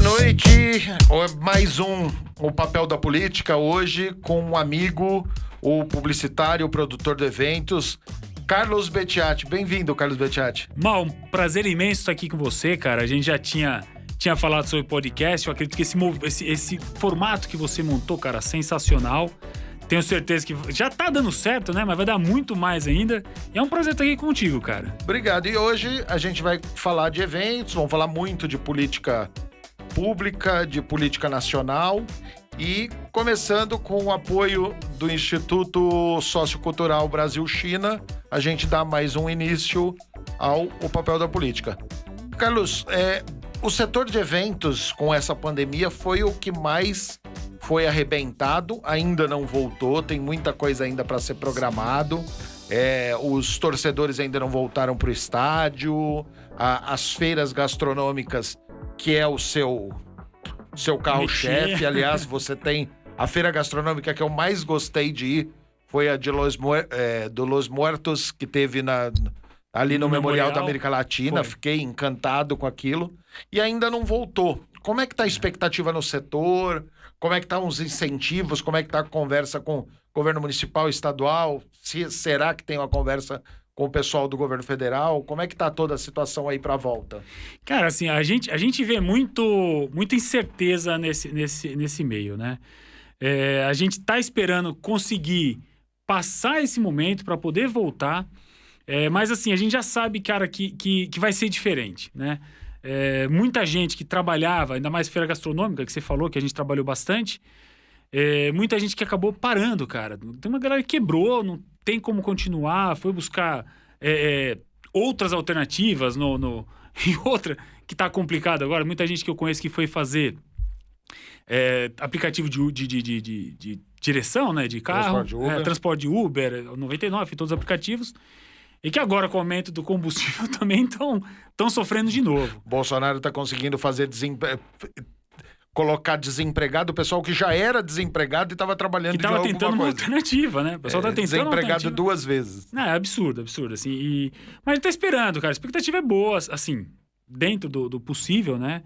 noite, mais o Papel da Política, hoje com um amigo, o publicitário, o produtor de eventos, Carlos Becciati. Bem-vindo, Carlos Becciati. Mal, um prazer imenso estar aqui com você, cara. A gente já tinha falado sobre podcast. Eu acredito que esse formato que você montou, cara, sensacional. Tenho certeza que já tá dando certo, né? Mas vai dar muito mais ainda. E é um prazer estar aqui contigo, cara. Obrigado. E hoje a gente vai falar de eventos, vamos falar muito de política pública, de política nacional. E começando com o apoio do Instituto Sociocultural Brasil-China, a gente dá mais um início ao Papel da Política. Carlos, o setor de eventos com essa pandemia foi o que mais foi arrebentado, ainda não voltou, tem muita coisa ainda para ser programado. Os torcedores ainda não voltaram para o estádio, as feiras gastronômicas, que é o seu carro-chefe. Aliás, você tem a feira gastronômica que eu mais gostei de ir, foi a de do Los Muertos, que teve ali no Memorial da América Latina. Foi. Fiquei encantado com aquilo. E ainda não voltou. Como é que está a expectativa no setor? Como é que estão os incentivos? Como é que está a conversa com o governo municipal, estadual? Será que tem uma conversa com o pessoal do governo federal? Como é que está toda a situação aí para a volta? Cara, assim, a gente vê muita incerteza nesse meio, né? A gente está esperando conseguir passar esse momento para poder voltar. Mas, assim, a gente já sabe, cara, que vai ser diferente, né? Muita gente que trabalhava, ainda mais feira gastronômica, que você falou, que a gente trabalhou bastante, muita gente que acabou parando, cara. Tem uma galera que quebrou, não tem como continuar, foi buscar outras alternativas e outra que tá complicado agora. Muita gente que eu conheço que foi fazer aplicativo de direção, né, de carro, transporte de Uber, 99, todos os aplicativos. E que agora, com o aumento do combustível, também estão sofrendo de novo. Bolsonaro está conseguindo fazer colocar desempregado o pessoal que já era desempregado e estava trabalhando de alguma coisa. Que estava tentando uma alternativa, né? O pessoal está tentando desempregado duas vezes. Não, é absurdo, assim. Mas a gente tá esperando, cara. A expectativa é boa, assim, dentro do possível, né?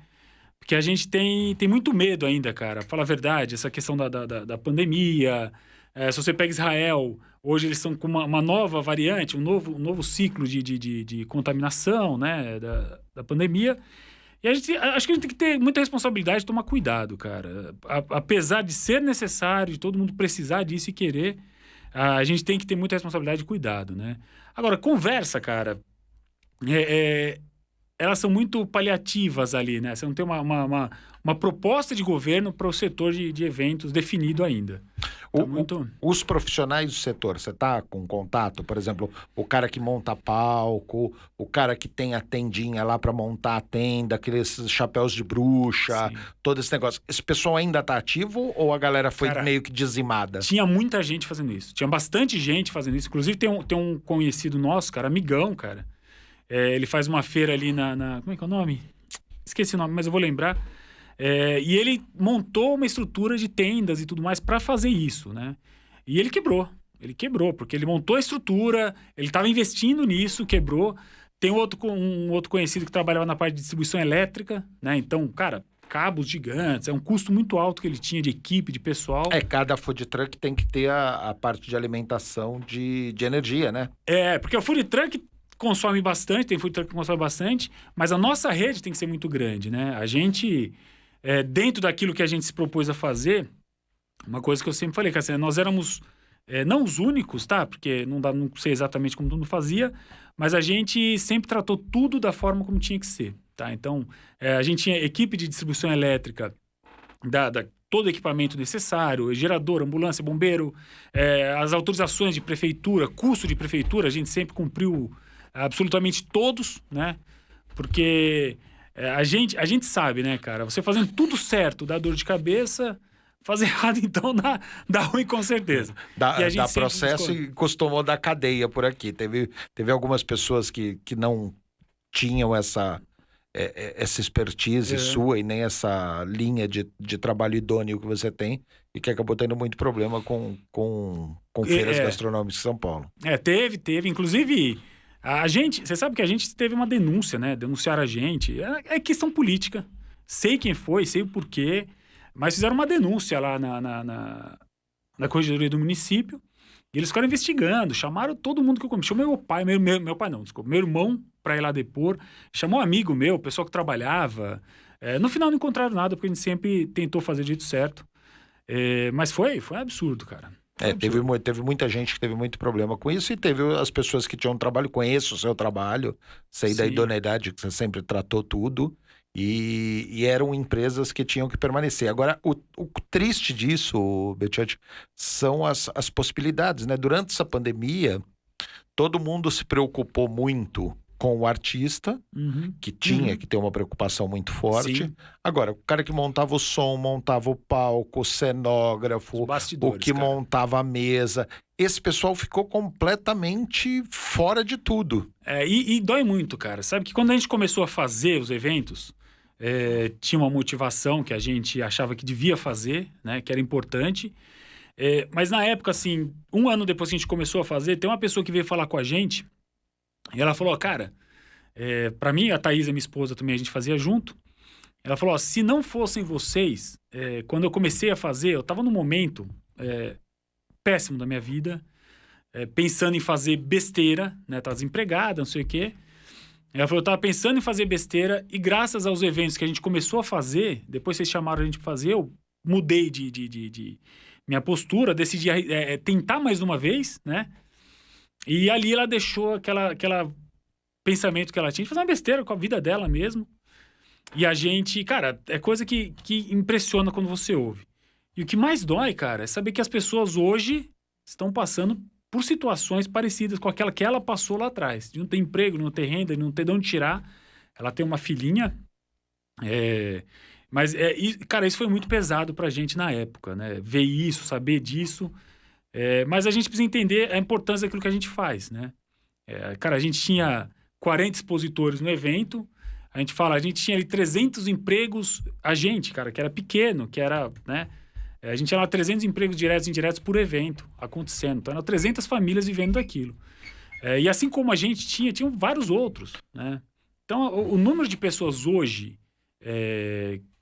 Porque a gente tem muito medo ainda, cara. Fala a verdade, essa questão da pandemia. Se você pega Israel, hoje eles estão com uma nova variante, um novo ciclo de contaminação, né, da pandemia. E acho que a gente tem que ter muita responsabilidade de tomar cuidado, cara. Apesar de ser necessário, de todo mundo precisar disso e querer, a gente tem que ter muita responsabilidade e cuidado, né? Agora, conversa, cara, elas são muito paliativas ali, né? Você não tem uma proposta de governo para o setor de eventos definido ainda. Os profissionais do setor, você tá com contato? Por exemplo, o cara que monta palco, o cara que tem a tendinha lá para montar a tenda, aqueles chapéus de bruxa, sim, todo esse negócio. Esse pessoal ainda tá ativo ou a galera foi meio que dizimada? Tinha muita gente fazendo isso. Tinha bastante gente fazendo isso. Inclusive tem um conhecido nosso, cara, amigão, cara. Ele faz uma feira ali como é que é o nome? Esqueci o nome, mas eu vou lembrar. E ele montou uma estrutura de tendas e tudo mais para fazer isso, né? E ele quebrou, porque ele montou a estrutura, ele estava investindo nisso, quebrou. Tem um outro conhecido que trabalhava na parte de distribuição elétrica, né? Então, cara, cabos gigantes, é um custo muito alto que ele tinha de equipe, de pessoal. Cada food truck tem que ter a parte de alimentação de energia, né? Porque o food truck consome bastante, tem food truck que consome bastante, mas a nossa rede tem que ser muito grande, né? A gente, dentro daquilo que a gente se propôs a fazer, uma coisa que eu sempre falei, que assim, nós éramos não os únicos, tá? Porque não sei exatamente como todo mundo fazia, mas a gente sempre tratou tudo da forma como tinha que ser, tá? Então, a gente tinha equipe de distribuição elétrica, todo o equipamento necessário, gerador, ambulância, bombeiro, as autorizações de prefeitura, custo de prefeitura, a gente sempre cumpriu absolutamente todos, né? Porque a gente sabe, né, cara? Você fazendo tudo certo dá dor de cabeça, fazer errado então dá ruim com certeza. Dá processo e costumou dar cadeia por aqui. Teve algumas pessoas que não tinham essa expertise sua e nem essa linha de trabalho idôneo que você tem e que acabou tendo muito problema com feiras gastronômicas em São Paulo. Teve. Inclusive, você sabe que a gente teve uma denúncia, né? Denunciaram a gente. É questão política. sei quem foi, sei o porquê, mas fizeram uma denúncia lá na corregedoria do município, e eles ficaram investigando, chamaram todo mundo que eu conheço. Chamou meu pai, meu pai não, desculpa, meu irmão pra ir lá depor, chamou um amigo meu, pessoal que trabalhava. No final não encontraram nada, porque a gente sempre tentou fazer do jeito certo. Mas foi um absurdo, cara. Teve muita gente que teve muito problema com isso, e teve as pessoas que tinham trabalho, conheço o seu trabalho, sei da Sim. idoneidade que você sempre tratou tudo, e eram empresas que tinham que permanecer. Agora, o triste disso, Betiotti, são as possibilidades, né? Durante essa pandemia, todo mundo se preocupou muito com o artista, Uhum. que tinha que ter uma preocupação muito forte. Sim. Agora, o cara que montava o som, montava o palco, o cenógrafo, Os o bastidores, que cara. montava a mesa, esse pessoal ficou completamente fora de tudo. E dói muito, cara. Sabe que quando a gente começou a fazer os eventos, tinha uma motivação que a gente achava que devia fazer, né? Que era importante. Mas na época, assim, 1 ano depois que a gente começou a fazer, tem uma pessoa que veio falar com a gente e ela falou, cara, pra mim, a Thaís, a minha esposa, também a gente fazia junto. Ela falou, ó, se não fossem vocês, quando eu comecei a fazer, eu tava num momento péssimo da minha vida, pensando em fazer besteira, né? Tava desempregada, não sei o quê. Ela falou, eu tava pensando em fazer besteira e graças aos eventos que a gente começou a fazer, depois vocês chamaram a gente pra fazer, eu mudei de minha postura, decidi tentar mais uma vez, né? E ali ela deixou aquela pensamento que ela tinha de fazer uma besteira com a vida dela mesmo. E a gente, cara, é coisa que impressiona quando você ouve. E o que mais dói, cara, é saber que as pessoas hoje estão passando por situações parecidas com aquela que ela passou lá atrás. De não ter emprego, não ter renda, não ter de onde tirar. Ela tem uma filhinha. Mas, cara, isso foi muito pesado pra gente na época, né? Ver isso, saber disso. Mas a gente precisa entender a importância daquilo que a gente faz, né? Cara, a gente tinha 40 expositores no evento. A gente tinha ali 300 empregos. A gente, cara, que era pequeno, que era, né? A gente tinha lá 300 empregos diretos e indiretos por evento acontecendo. Então, eram 300 famílias vivendo daquilo. E assim como a gente tinham vários outros, né? Então, o número de pessoas hoje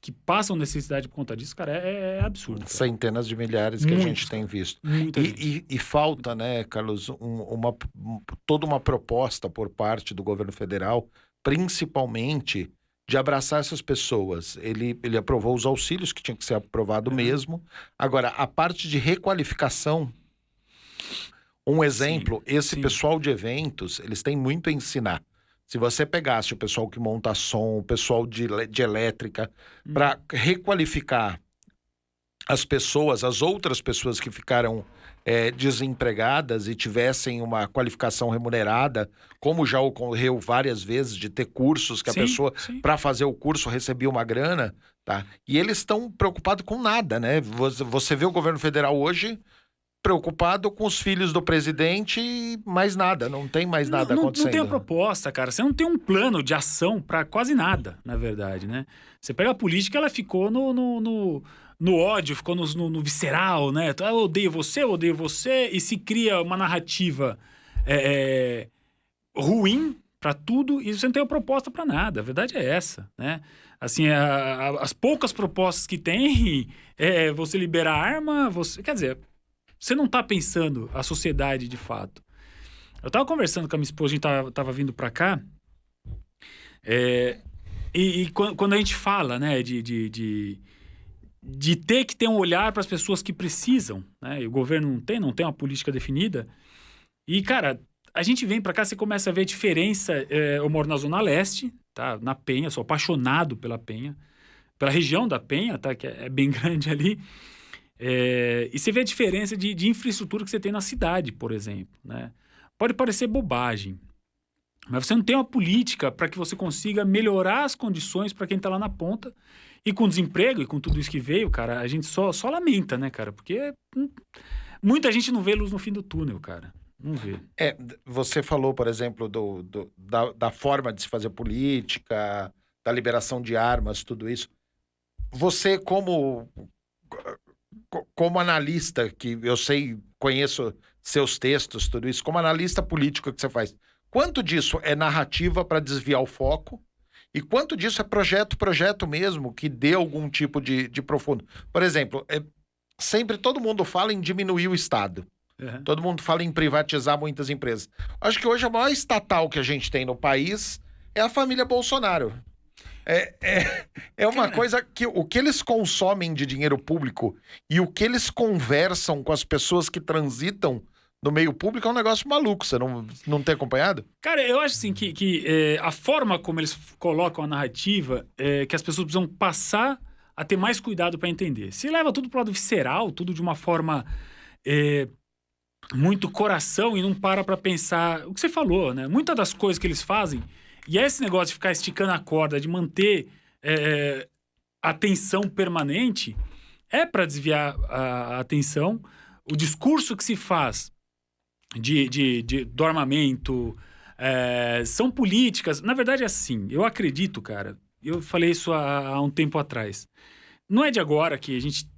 que passam necessidade por conta disso, cara, é absurdo. Cara. Centenas de milhares que a gente tem visto. E falta, né, Carlos, toda uma proposta por parte do governo federal, principalmente de abraçar essas pessoas. Ele aprovou os auxílios, que tinha que ser aprovado mesmo. Agora, a parte de requalificação, um exemplo, esse pessoal de eventos, eles têm muito a ensinar. Se você pegasse o pessoal que monta som, o pessoal de elétrica, para requalificar as outras pessoas que ficaram desempregadas e tivessem uma qualificação remunerada, como já ocorreu várias vezes, de ter cursos que a pessoa, para fazer o curso, recebia uma grana, tá? E eles estão preocupados com nada, né? Você vê o governo federal hoje preocupado com os filhos do presidente e mais nada, não tem mais nada acontecendo. Não tem a proposta, cara. Você não tem um plano de ação para quase nada, na verdade, né? Você pega a política, ela ficou no ódio, ficou no visceral, né? Eu odeio você, e se cria uma narrativa ruim para tudo e você não tem uma proposta para nada. A verdade é essa, né? Assim, as poucas propostas que tem você liberar arma, quer dizer, você não tá pensando a sociedade de fato. Eu tava conversando com a minha esposa, a gente tava vindo para cá, e quando a gente fala, né, de ter que ter um olhar para as pessoas que precisam, né? E o governo não tem uma política definida. E, cara, a gente vem para cá, você começa a ver a diferença. Eu moro na Zona Leste, tá? Na Penha, sou apaixonado pela Penha, pela região da Penha, tá? Que é bem grande ali. E você vê a diferença de infraestrutura que você tem na cidade, por exemplo, né? Pode parecer bobagem, mas você não tem uma política para que você consiga melhorar as condições para quem está lá na ponta. E com desemprego e com tudo isso que veio, cara, a gente só lamenta, né, cara? Porque muita gente não vê luz no fim do túnel, cara. Não vê. Você falou, por exemplo, da forma de se fazer política, da liberação de armas, tudo isso. Você, como analista, que eu sei, conheço seus textos, tudo isso, como analista político que você faz, quanto disso é narrativa para desviar o foco E quanto disso é projeto mesmo, que dê algum tipo de profundo. Por exemplo, sempre todo mundo fala em diminuir o Estado. Uhum. Todo mundo fala em privatizar muitas empresas. Acho que hoje a maior estatal que a gente tem no país é a família Bolsonaro. É uma coisa que o que eles consomem de dinheiro público e o que eles conversam com as pessoas que transitam no meio público é um negócio maluco. Você não tem acompanhado? Cara, eu acho assim que a forma como eles colocam a narrativa é que as pessoas precisam passar a ter mais cuidado para entender. Se leva tudo pro lado visceral, tudo de uma forma muito coração e não para pensar o que você falou, né? Muitas das coisas que eles fazem, e é esse negócio de ficar esticando a corda, de manter a atenção permanente, é para desviar a atenção. O discurso que se faz do armamento são políticas. Na verdade, é assim, eu acredito, cara, eu falei isso há um tempo atrás. Não é de agora que a gente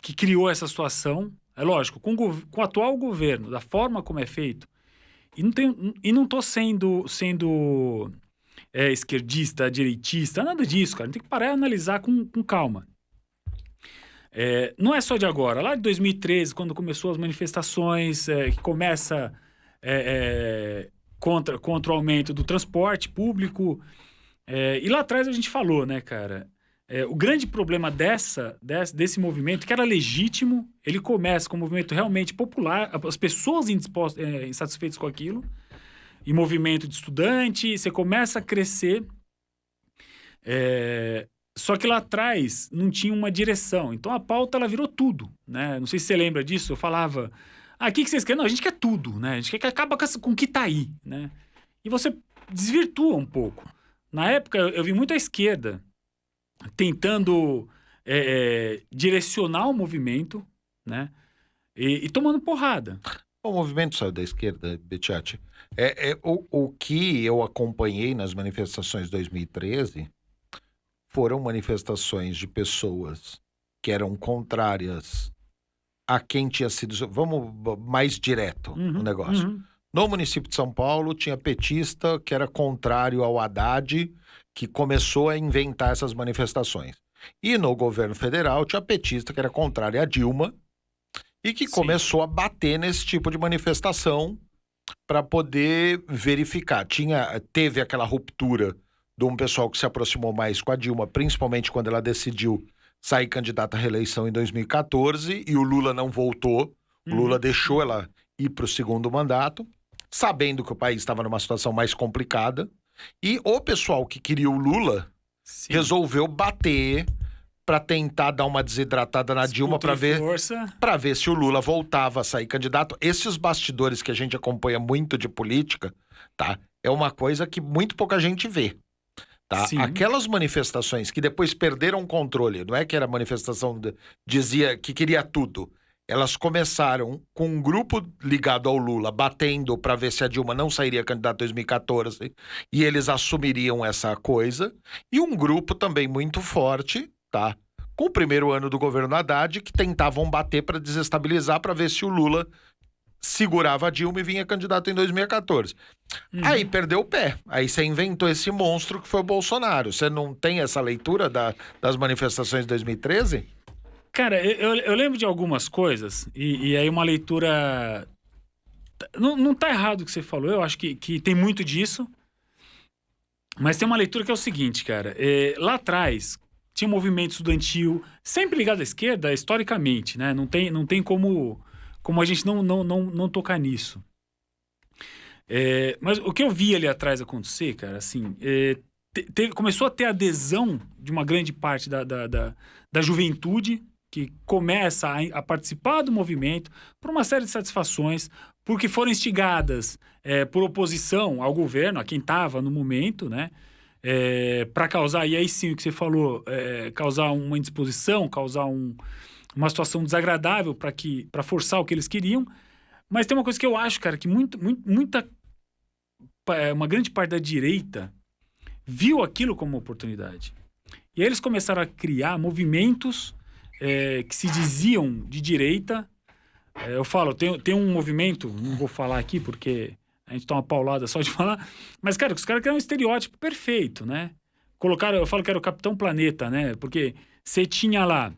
que criou essa situação. É lógico, com o atual governo, da forma como é feito, e não tô sendo esquerdista, direitista, nada disso, cara. Tem que parar e analisar com calma. Não é só de agora. Lá de 2013, quando começou as manifestações, que começa contra o aumento do transporte público. E lá atrás a gente falou, né, cara? O grande problema desse movimento, que era legítimo, ele começa com um movimento realmente popular, as pessoas insatisfeitas com aquilo, e movimento de estudante, você começa a crescer, só que lá atrás não tinha uma direção. Então a pauta ela virou tudo, né? Não sei se você lembra disso, eu falava, o que vocês querem? Não, a gente quer tudo, né? A gente quer que acabe com o que tá aí, né? E você desvirtua um pouco. Na época, eu vi muito a esquerda tentando direcionar o movimento, né? E tomando porrada. O movimento saiu da esquerda, Betiati. O que eu acompanhei nas manifestações de 2013 foram manifestações de pessoas que eram contrárias a quem tinha sido... Vamos mais direto no negócio. Uhum. No município de São Paulo, tinha petista que era contrário ao Haddad, que começou a inventar essas manifestações. E no governo federal, tinha petista que era contrário a Dilma e que começou a bater nesse tipo de manifestação para poder verificar. Teve aquela ruptura de um pessoal que se aproximou mais com a Dilma, principalmente quando ela decidiu sair candidata à reeleição em 2014 e o Lula não voltou. O Lula deixou ela ir para o segundo mandato, sabendo que o país estava numa situação mais complicada. E o pessoal que queria o Lula resolveu bater para tentar dar uma desidratada na Dilma para ver se o Lula voltava a sair candidato. Esses bastidores que a gente acompanha muito de política, tá? É uma coisa que muito pouca gente vê. Tá? Aquelas manifestações que depois perderam o controle, não é que era manifestação dizia que queria tudo. Elas começaram com um grupo ligado ao Lula batendo para ver se a Dilma não sairia candidata em 2014 e eles assumiriam essa coisa. E um grupo também muito forte, tá? Com o primeiro ano do governo Haddad, que tentavam bater para desestabilizar para ver se o Lula segurava a Dilma e vinha candidato em 2014. Aí perdeu o pé. Aí você inventou esse monstro que foi o Bolsonaro. Você não tem essa leitura das manifestações de 2013? Cara, eu lembro de algumas coisas, e aí uma leitura... Não tá errado o que você falou, eu acho que tem muito disso, mas tem uma leitura que é o seguinte, cara. Lá atrás, tinha um movimento estudantil, sempre ligado à esquerda, historicamente, né? Não tem como a gente não tocar nisso. Mas o que eu vi ali atrás acontecer, cara, assim... começou a ter adesão de uma grande parte da juventude, que começa a participar do movimento por uma série de satisfações, porque foram instigadas por oposição ao governo, a quem estava no momento, né? Para causar, e aí sim o que você falou, causar uma indisposição, causar uma situação desagradável para forçar o que eles queriam. Mas tem uma coisa que eu acho, cara, que uma grande parte da direita viu aquilo como uma oportunidade. E aí eles começaram a criar movimentos que se diziam de direita. Eu falo, tem um movimento, não vou falar aqui porque a gente tá uma paulada só de falar, mas, cara, os caras criam um estereótipo perfeito, né? colocaram, eu falo que era o Capitão Planeta, né? Porque você tinha lá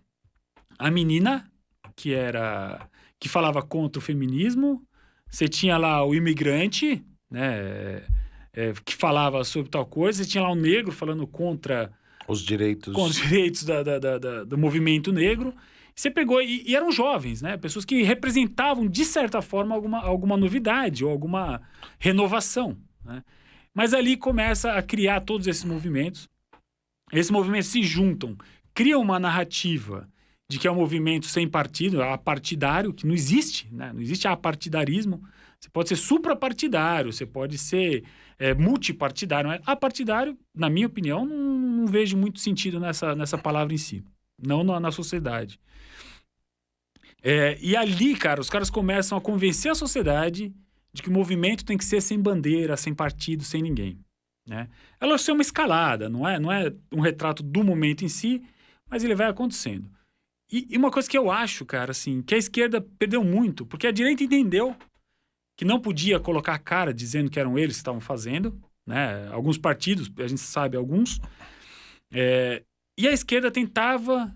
a menina, que falava contra o feminismo, você tinha lá o imigrante, né? Que falava sobre tal coisa, você tinha lá o negro falando contra Os direitos. os direitos do movimento negro. Você pegou, e eram jovens, né? Pessoas que representavam, de certa forma, alguma novidade ou alguma renovação, né? Mas ali começa a criar todos esses movimentos. Esses movimentos se juntam, criam uma narrativa de que é um movimento sem partido, apartidário, que não existe, né? Não existe apartidarismo. Você pode ser suprapartidário, você pode ser multipartidário. Mas apartidário, na minha opinião, não vejo muito sentido nessa palavra em si. Não na sociedade. E ali, cara, os caras começam a convencer a sociedade de que o movimento tem que ser sem bandeira, sem partido, sem ninguém, né? Ela é uma escalada, não é um retrato do momento em si, mas ele vai acontecendo. E uma coisa que eu acho, cara, assim, que a esquerda perdeu muito, porque a direita entendeu que não podia colocar a cara dizendo que eram eles que estavam fazendo, né? Alguns partidos, a gente sabe alguns, e a esquerda tentava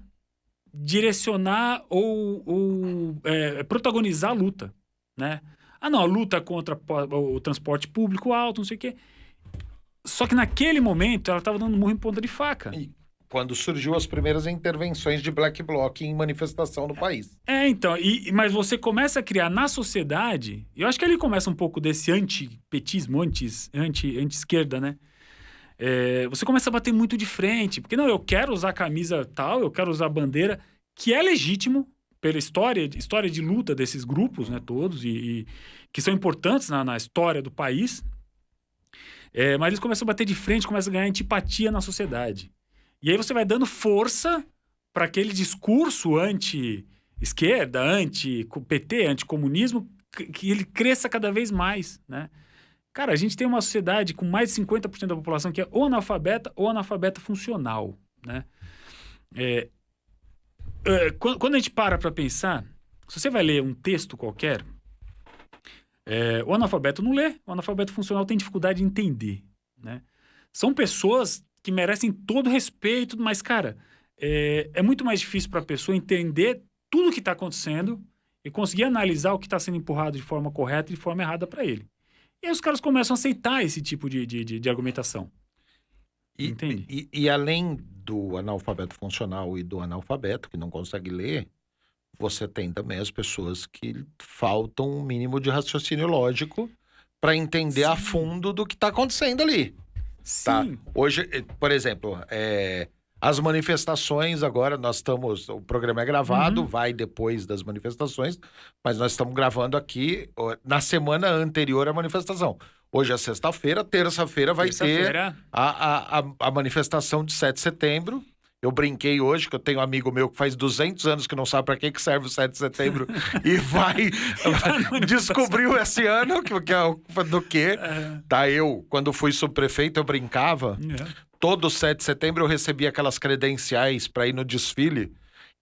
direcionar ou protagonizar a luta, né? Ah, não, a luta contra o transporte público alto, não sei o quê. Só que naquele momento ela estava dando murro em ponta de faca. E quando surgiu as primeiras intervenções de Black Bloc em manifestação no país. Então, mas você começa a criar na sociedade, eu acho que ali começa um pouco desse antipetismo, anti-esquerda, né? Você começa a bater muito de frente, porque não, eu quero usar camisa tal, eu quero usar bandeira, que é legítimo pela história de luta desses grupos, né, todos, e que são importantes na história do país, mas eles começam a bater de frente, começam a ganhar antipatia na sociedade. E aí você vai dando força para aquele discurso anti-esquerda, anti-PT, anti-comunismo, que ele cresça cada vez mais, né? Cara, a gente tem uma sociedade com mais de 50% da população que é ou analfabeta funcional, né? Quando a gente para pensar, se você vai ler um texto qualquer, o analfabeto não lê, o analfabeto funcional tem dificuldade de entender, né? São pessoas que merecem todo respeito, mas, cara, é muito mais difícil para a pessoa entender tudo o que está acontecendo e conseguir analisar o que está sendo empurrado de forma correta e de forma errada para ele. E aí os caras começam a aceitar esse tipo de argumentação. Entende? E além do analfabeto funcional e do analfabeto, que não consegue ler, você tem também as pessoas que faltam um mínimo de raciocínio lógico para entender a fundo do que está acontecendo ali. Sim. Tá? Hoje, por exemplo, as manifestações agora, o programa é gravado, vai depois das manifestações, mas nós estamos gravando aqui na semana anterior à manifestação. Hoje é sexta-feira, terça-feira vai ter a manifestação de 7 de setembro. Eu brinquei hoje que eu tenho um amigo meu que faz 200 anos que não sabe para que serve o 7 de setembro e vai descobriu esse ano que é do quê. Tá, quando fui subprefeito, eu brincava. Todo 7 de setembro eu recebia aquelas credenciais para ir no desfile.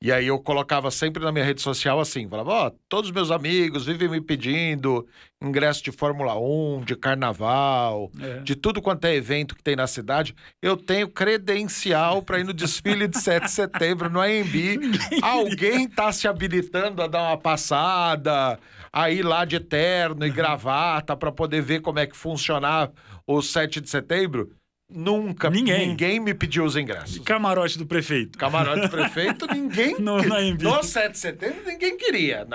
E aí eu colocava sempre na minha rede social assim, falava, todos meus amigos vivem me pedindo ingresso de Fórmula 1, de carnaval, de tudo quanto é evento que tem na cidade. Eu tenho credencial para ir no desfile de 7 de setembro no AMB. Alguém tá se habilitando a dar uma passada, a ir lá de terno e gravata para poder ver como é que funcionar o 7 de setembro? Nunca. Ninguém me pediu os ingressos. Camarote do prefeito. Camarote do prefeito, ninguém... No 7 de setembro, ninguém queria.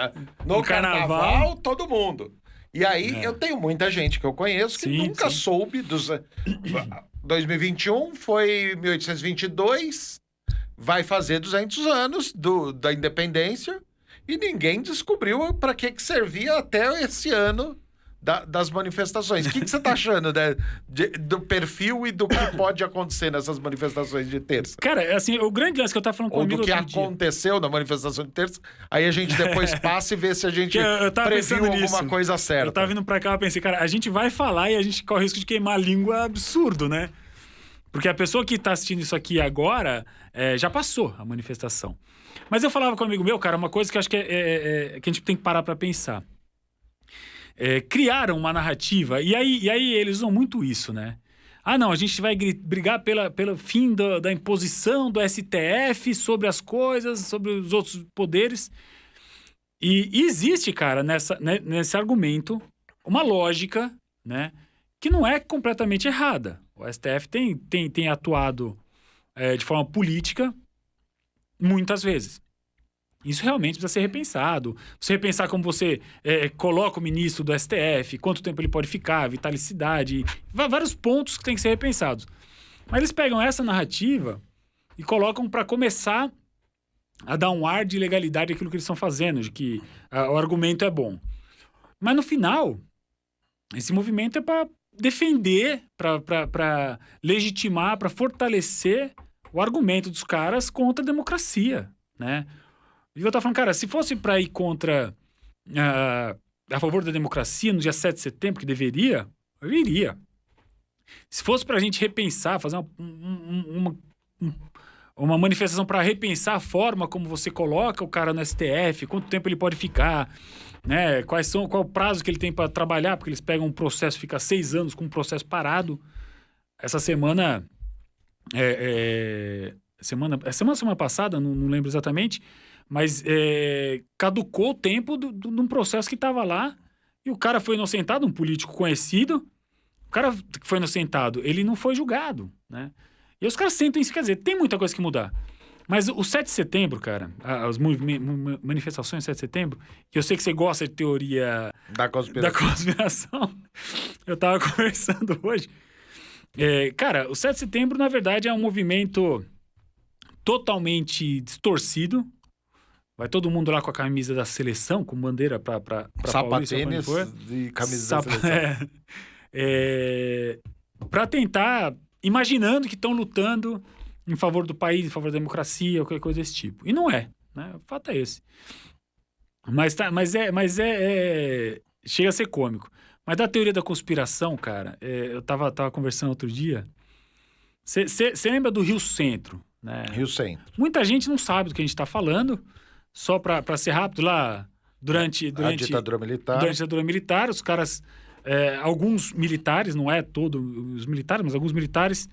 No carnaval, todo mundo. E aí, eu tenho muita gente que eu conheço que nunca soube dos... 2021 foi 1822, vai fazer 200 anos da independência e ninguém descobriu para que servia até esse ano das manifestações. O que você tá achando do perfil e do que pode acontecer nessas manifestações de terça? Cara, assim, o grande lance que eu tava falando comigo... Ou do que aconteceu na manifestação de terça, aí a gente depois passa e vê se a gente previu alguma coisa certa. Eu tava vindo pra cá e pensei, cara, a gente vai falar e a gente corre o risco de queimar a língua absurdo, né? Porque a pessoa que tá assistindo isso aqui agora já passou a manifestação. Mas eu falava com um amigo meu, cara, uma coisa que eu acho que que a gente tem que parar pra pensar. Criaram uma narrativa, e aí eles usam muito isso, né? não, a gente vai brigar pelo fim da imposição do STF sobre as coisas, sobre os outros poderes. E existe, cara, nesse argumento, uma lógica, né, que não é completamente errada. O STF tem atuado de forma política muitas vezes. Isso realmente precisa ser repensado. Você repensar como você coloca o ministro do STF, quanto tempo ele pode ficar, vitalicidade, vários pontos que têm que ser repensados. Mas eles pegam essa narrativa e colocam para começar a dar um ar de legalidade àquilo que eles estão fazendo, de que o argumento é bom. Mas no final, esse movimento é para defender, para legitimar, para fortalecer o argumento dos caras contra a democracia, né? E eu tava falando, cara, se fosse para ir contra, a favor da democracia no dia 7 de setembro, que deveria, eu iria. Se fosse pra gente repensar, fazer uma manifestação para repensar a forma como você coloca o cara no STF, quanto tempo ele pode ficar, né? Qual o prazo que ele tem para trabalhar, porque eles pegam um processo, fica 6 anos com um processo parado. Essa semana, semana passada, não lembro exatamente, mas caducou o tempo de um processo que estava lá e o cara foi inocentado, um político conhecido. O cara que foi inocentado, ele não foi julgado, né? E os caras sentem isso, quer dizer, tem muita coisa que mudar. Mas o 7 de setembro, cara, as manifestações do 7 de setembro, que eu sei que você gosta de teoria da conspiração, eu tava conversando hoje. Cara, o 7 de setembro, na verdade, é um movimento totalmente distorcido. Vai todo mundo lá com a camisa da seleção, com bandeira pra sapatênis e camisa da seleção. Pra tentar, imaginando que estão lutando em favor do país, em favor da democracia, qualquer coisa desse tipo. E não é, né? O fato é esse. Mas chega a ser cômico. Mas da teoria da conspiração, cara, eu tava conversando outro dia. Você lembra do Rio Centro, né? Rio Centro. Muita gente não sabe do que a gente tá falando. Só para ser rápido, lá durante a ditadura militar. Durante a ditadura militar, os caras, alguns militares, não é todos os militares, mas alguns militares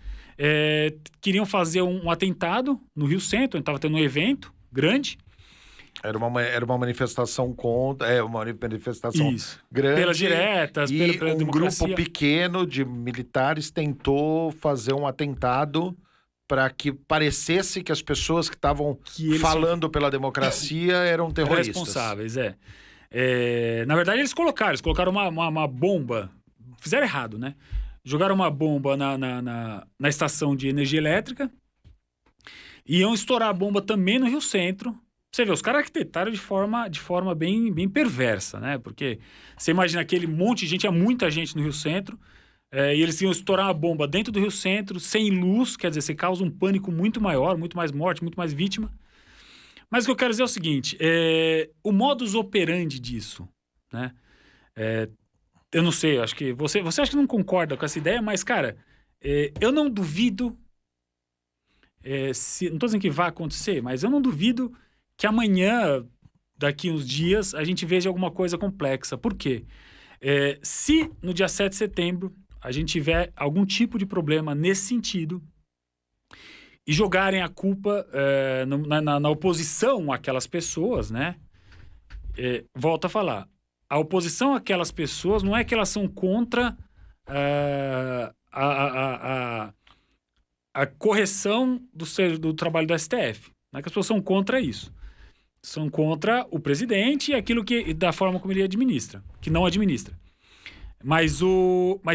queriam fazer um atentado no Rio Centro, onde estava tendo um evento grande. Era uma manifestação contra, uma manifestação grande. Pelas diretas, pela democracia. Grupo pequeno de militares tentou fazer um atentado para que parecesse que as pessoas que estavam falando pela democracia eram terroristas. Responsáveis, na verdade, eles colocaram uma bomba. Fizeram errado, né? Jogaram uma bomba na estação de energia elétrica. E iam estourar a bomba também no Rio Centro. Você vê, os caras arquitetaram de forma bem, bem perversa, né? Porque você imagina aquele monte de gente, muita gente no Rio Centro. E eles iam estourar uma bomba dentro do Rio Centro, sem luz, quer dizer, você causa um pânico muito maior, muito mais morte, muito mais vítima. Mas o que eu quero dizer é o seguinte, o modus operandi disso, né? Eu não sei, acho que você acha que não concorda com essa ideia, mas, cara, eu não duvido, não tô dizendo que vai acontecer, mas eu não duvido que amanhã, daqui uns dias, a gente veja alguma coisa complexa. Por quê? Se no dia 7 de setembro a gente tiver algum tipo de problema nesse sentido e jogarem a culpa na oposição àquelas pessoas, né? Volto a falar. A oposição àquelas pessoas não é que elas são contra a correção do trabalho do STF. Não é que as pessoas são contra isso. São contra o presidente e da forma como ele administra, que não administra. Mas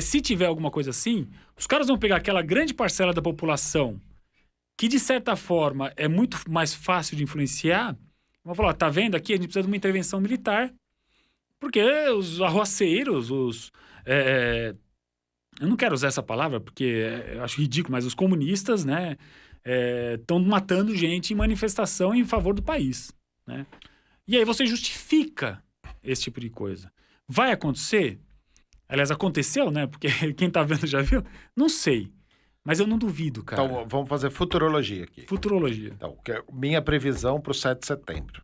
se tiver alguma coisa assim, os caras vão pegar aquela grande parcela da população que, de certa forma, é muito mais fácil de influenciar. Vão falar, tá vendo aqui? A gente precisa de uma intervenção militar. Porque os arroaceiros, eu não quero usar essa palavra porque eu acho ridículo, mas os comunistas, né, estão matando gente em manifestação em favor do país, né? E aí você justifica esse tipo de coisa. Vai acontecer? Aliás, aconteceu, né? Porque quem tá vendo já viu? Não sei. Mas eu não duvido, cara. Então, vamos fazer futurologia aqui. Futurologia. Então, minha previsão para o 7 de setembro.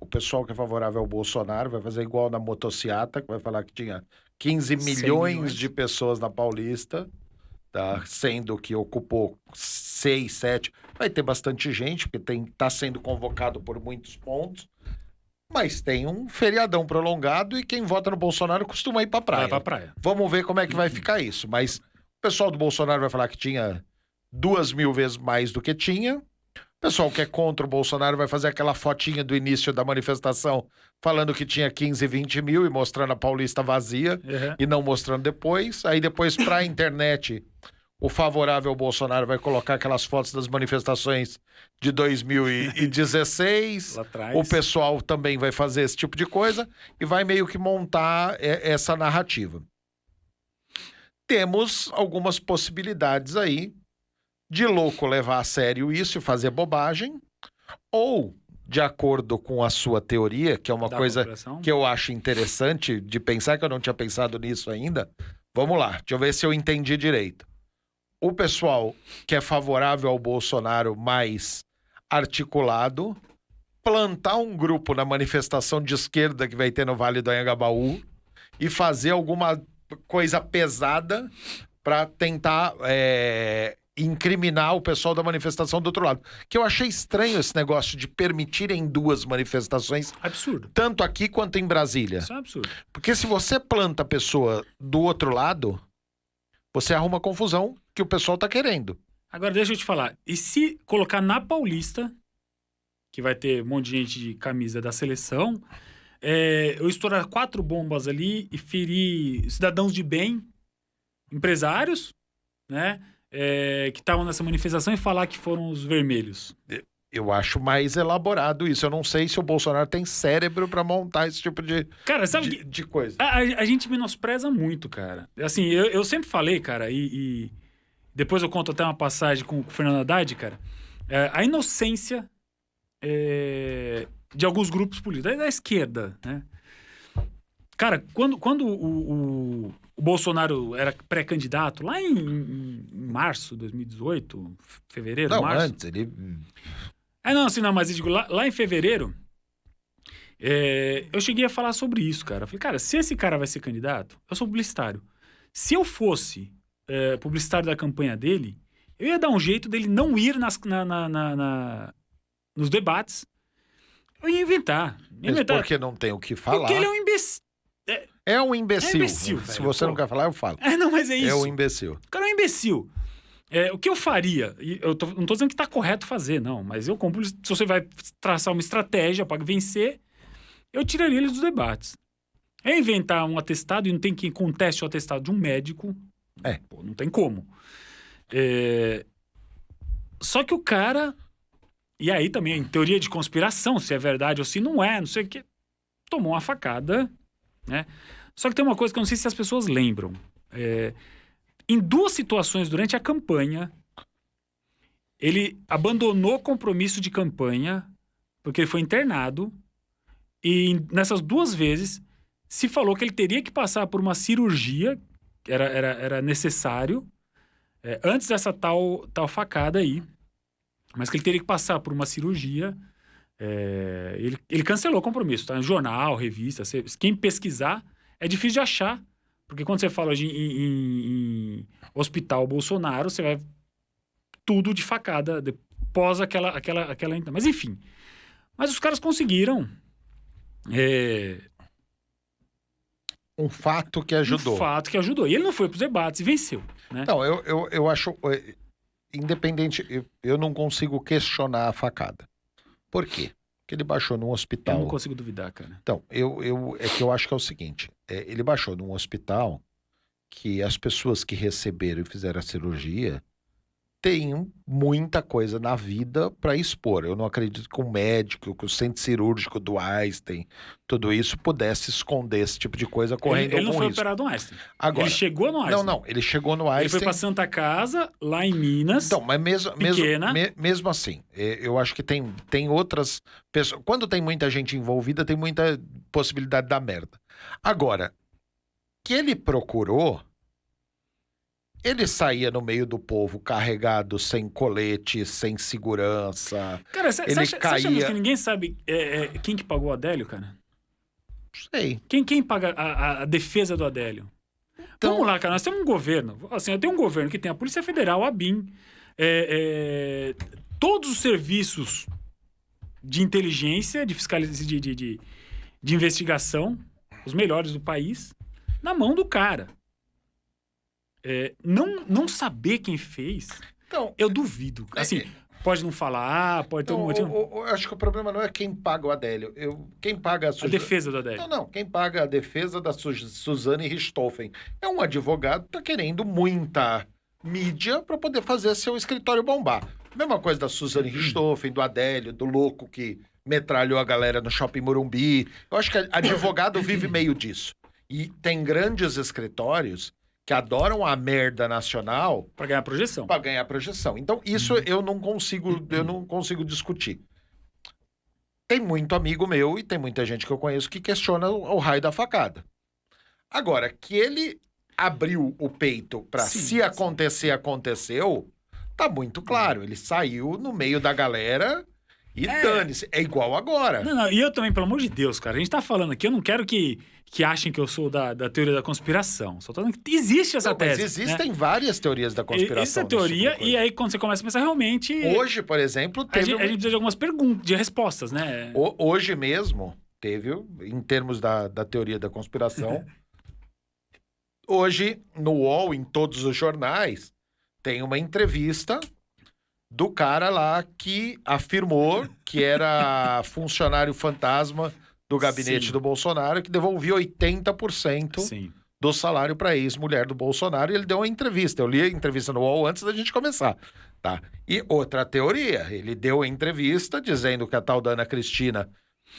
O pessoal que é favorável ao Bolsonaro vai fazer igual na motociata, que vai falar que tinha 15 100 milhões milhões. de pessoas na Paulista, tá? Sendo que ocupou 6, 7. Vai ter bastante gente, porque tá sendo convocado por muitos pontos. Mas tem um feriadão prolongado e quem vota no Bolsonaro costuma ir pra praia. Vai pra praia. Vamos ver como é que vai ficar isso. Mas o pessoal do Bolsonaro vai falar que tinha 2.000 vezes mais do que tinha. O pessoal que é contra o Bolsonaro vai fazer aquela fotinha do início da manifestação falando que tinha 15, 20 mil e mostrando a Paulista vazia e não mostrando depois. Aí depois pra internet, o favorável ao Bolsonaro vai colocar aquelas fotos das manifestações de 2016. Lá atrás. O pessoal também vai fazer esse tipo de coisa e vai meio que montar essa narrativa. Temos algumas possibilidades aí de louco levar a sério isso e fazer bobagem, ou, de acordo com a sua teoria, que é uma coisa que eu acho interessante de pensar, que eu não tinha pensado nisso ainda. Vamos lá, deixa eu ver se eu entendi direito. O pessoal que é favorável ao Bolsonaro mais articulado, plantar um grupo na manifestação de esquerda que vai ter no Vale do Anhangabaú e fazer alguma coisa pesada para tentar incriminar o pessoal da manifestação do outro lado. Que eu achei estranho esse negócio de permitirem 2 manifestações. Absurdo. Tanto aqui quanto em Brasília. Isso é um absurdo. Porque se você planta a pessoa do outro lado, você arruma confusão que o pessoal tá querendo. Agora, deixa eu te falar. E se colocar na Paulista, que vai ter um monte de gente de camisa da seleção, eu estourar 4 bombas ali e ferir cidadãos de bem, empresários, né? Que estavam nessa manifestação e falar que foram os vermelhos. Eu acho mais elaborado isso. Eu não sei se o Bolsonaro tem cérebro pra montar esse tipo de, cara, sabe de coisa. A gente menospreza muito, cara. Assim, eu sempre falei, cara, e depois eu conto até uma passagem com o Fernando Haddad, cara. A inocência de alguns grupos políticos, da esquerda, né? Cara, quando o Bolsonaro era pré-candidato, lá em março de 2018, fevereiro, Não, março... antes, ele... mas eu digo, lá em fevereiro, eu cheguei a falar sobre isso, cara. Eu falei, cara, se esse cara vai ser candidato, eu sou publicitário. Se eu fosse publicitário da campanha dele, eu ia dar um jeito dele não ir nos debates. Eu ia inventar. Mas porque não tem o que falar. Porque ele é um imbecil. É um imbecil. imbecil, Se velho, você não quer falar, eu falo. Não, mas é isso. É um imbecil. O cara é um imbecil. O que eu faria? Não tô dizendo que tá correto fazer, não. Mas se você vai traçar uma estratégia para vencer, eu tiraria ele dos debates. Inventar um atestado e não tem quem conteste o atestado de um médico. Pô, não tem como. Só que o cara... E aí também, em teoria de conspiração, se é verdade ou se não é, não sei o que... Tomou uma facada, né? Só que tem uma coisa que eu não sei se as pessoas lembram. Em 2 situações durante a campanha, ele abandonou compromisso de campanha porque ele foi internado e nessas 2 vezes se falou que ele teria que passar por uma cirurgia, que era necessário, antes dessa tal facada aí, mas que ele teria que passar por uma cirurgia. Ele cancelou o compromisso, tá? Jornal, revista, quem pesquisar, é difícil de achar, porque quando você fala em hospital Bolsonaro, você vai tudo de facada, pós aquela... Mas enfim, mas os caras conseguiram um fato que ajudou. E ele não foi pros debates e venceu, né? Não, eu acho... Independente, eu não consigo questionar a facada. Por quê? Porque ele baixou num hospital... Eu não consigo duvidar, cara. Então, é que eu acho que é o seguinte. Ele baixou num hospital que as pessoas que receberam e fizeram a cirurgia têm muita coisa na vida para expor. Eu não acredito que o médico, que o centro cirúrgico do Einstein, tudo isso pudesse esconder esse tipo de coisa correndo Ele não foi risco. operado no Einstein. Agora, ele chegou no Einstein. Não, ele chegou no Einstein. Ele foi para Santa Casa, lá em Minas. Então, mas mesmo assim, eu acho que tem outras pessoas. Quando tem muita gente envolvida, tem muita possibilidade da merda. Agora, que ele procurou, ele saía no meio do povo carregado, sem colete, sem segurança. Cara, você Ele acha mesmo caía. que ninguém sabe quem que pagou o Adélio, cara? Sei. Quem paga a defesa do Adélio? Então- Vamos lá, cara, nós temos um governo. Assim, eu tenho um governo que tem a Polícia Federal, a ABIN, todos os serviços de inteligência, de fiscalização, de investigação, os melhores do país, na mão do cara. Não saber quem fez, Então, eu duvido. Assim, pode não falar, pode ter então, um motivo. eu acho que o problema não é quem paga o Adélio. Quem paga A defesa do Adélio. Não. Quem paga a defesa da Suzane Richthofen é um advogado que tá querendo muita mídia para poder fazer seu escritório bombar. Mesma coisa da Suzane Richthofen, do Adélio, do louco que metralhou a galera no Shopping Morumbi. Eu acho que advogado vive meio disso. E tem grandes escritórios que adoram a merda nacional Pra ganhar projeção. para ganhar projeção. Então, isso eu não consigo discutir. Tem muito amigo meu e tem muita gente que eu conheço que questiona o raio da facada. Agora, que ele abriu o peito para Sim, se acontecer, aconteceu, tá muito claro. Ele saiu no meio da galera e dane-se. É igual agora. Não, e eu também, pelo amor de Deus, cara, a gente tá falando aqui, eu não quero que achem que eu sou da teoria da conspiração. Só tô falando que existe essa Não, mas tese. existem várias teorias da conspiração. Essa nesse tipo de teoria, coisa. e aí quando você começa a pensar, realmente. Hoje, por exemplo, A teve gente precisa de algumas perguntas, de respostas, né? Hoje mesmo, teve, em termos da teoria da conspiração, hoje, no UOL, em todos os jornais, tem uma entrevista do cara lá que afirmou que era funcionário fantasma do gabinete Sim. do Bolsonaro, que devolvia 80% Sim. do salário para a ex-mulher do Bolsonaro, e ele deu uma entrevista. Eu li a entrevista no UOL antes da gente começar, tá? E outra teoria, ele deu a entrevista dizendo que a tal da Ana Cristina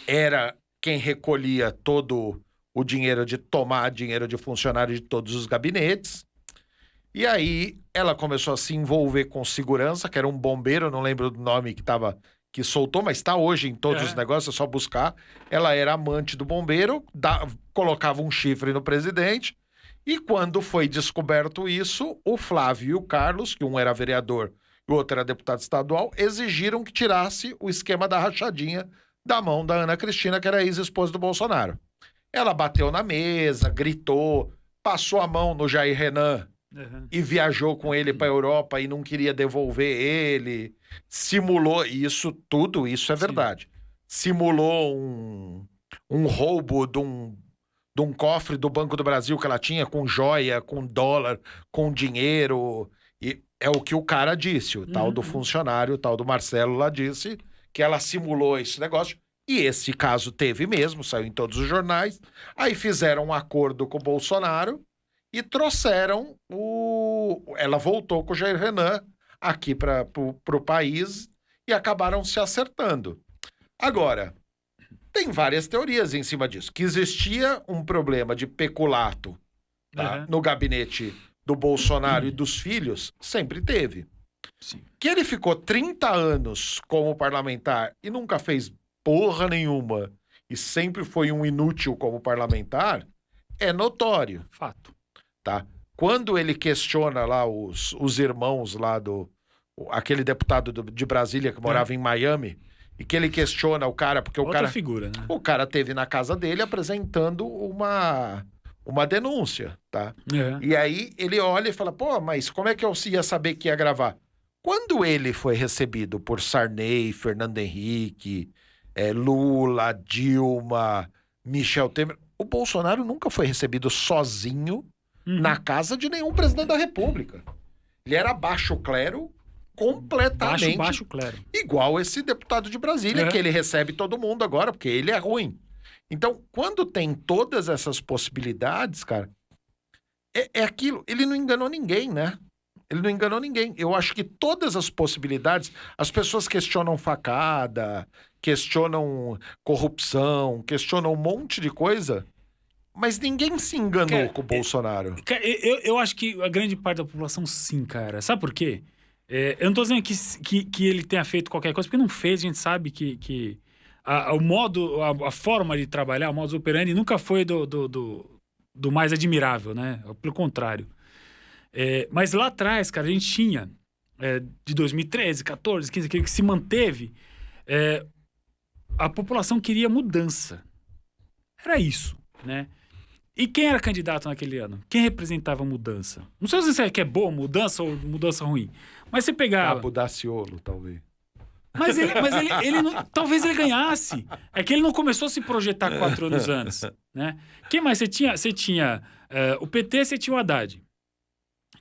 era quem recolhia todo o dinheiro de tomar dinheiro de funcionário de todos os gabinetes. E aí ela começou a se envolver com segurança, que era um bombeiro, eu não lembro do nome que soltou, mas está hoje em todos os negócios, é só buscar. Ela era amante do bombeiro, colocava um chifre no presidente, e quando foi descoberto isso, o Flávio e o Carlos, que um era vereador e o outro era deputado estadual, exigiram que tirasse o esquema da rachadinha da mão da Ana Cristina, que era ex-esposa do Bolsonaro. Ela bateu na mesa, gritou, passou a mão no Jair Renan e viajou com ele para a Europa e não queria devolver ele, simulou tudo isso é verdade. Simulou um roubo de um cofre do Banco do Brasil que ela tinha com joia, com dólar, com dinheiro, e é o que o cara disse, o tal do funcionário, o tal do Marcelo lá disse, que ela simulou esse negócio, e esse caso teve mesmo, saiu em todos os jornais, aí fizeram um acordo com o Bolsonaro, e trouxeram ela voltou com o Jair Renan aqui para o país e acabaram se acertando. Agora, tem várias teorias em cima disso. Que existia um problema de peculato no gabinete do Bolsonaro e dos filhos, sempre teve. Sim. Que ele ficou 30 anos como parlamentar e nunca fez porra nenhuma e sempre foi um inútil como parlamentar, é notório. Fato. Tá? Quando ele questiona lá os irmãos lá aquele deputado de Brasília que morava em Miami, e que ele questiona o cara, porque Outra figura, né? o cara teve na casa dele apresentando uma denúncia, tá? E aí ele olha e fala, pô, mas como é que eu ia saber que ia gravar? Quando ele foi recebido por Sarney, Fernando Henrique, Lula, Dilma, Michel Temer, o Bolsonaro nunca foi recebido sozinho na casa de nenhum presidente da República. Ele era baixo clero completamente baixo clero. Igual esse deputado de Brasília, que ele recebe todo mundo agora, porque ele é ruim. Então, quando tem todas essas possibilidades, cara, é aquilo. Ele não enganou ninguém, né? Ele não enganou ninguém. Eu acho que todas as possibilidades, as pessoas questionam facada, questionam corrupção, questionam um monte de coisa, mas ninguém se enganou com o Bolsonaro. Eu acho que a grande parte da população sim, cara. Sabe por quê? Eu não tô dizendo que ele tenha feito qualquer coisa, porque não fez. A gente sabe que o modo, a forma de trabalhar, o modus operandi nunca foi do mais admirável, né? Pelo contrário. Mas lá atrás, cara, a gente tinha, de 2013, 14, 15, aquele que se manteve, a população queria mudança. Era isso, né? E quem era candidato naquele ano? Quem representava a mudança? Não sei se você quer boa mudança ou mudança ruim, mas você pegava... Cabo Daciolo, talvez. Mas ele não, talvez ele ganhasse. É que ele não começou a se projetar 4 anos antes, né? Quem mais você tinha? Você tinha o PT, você tinha o Haddad,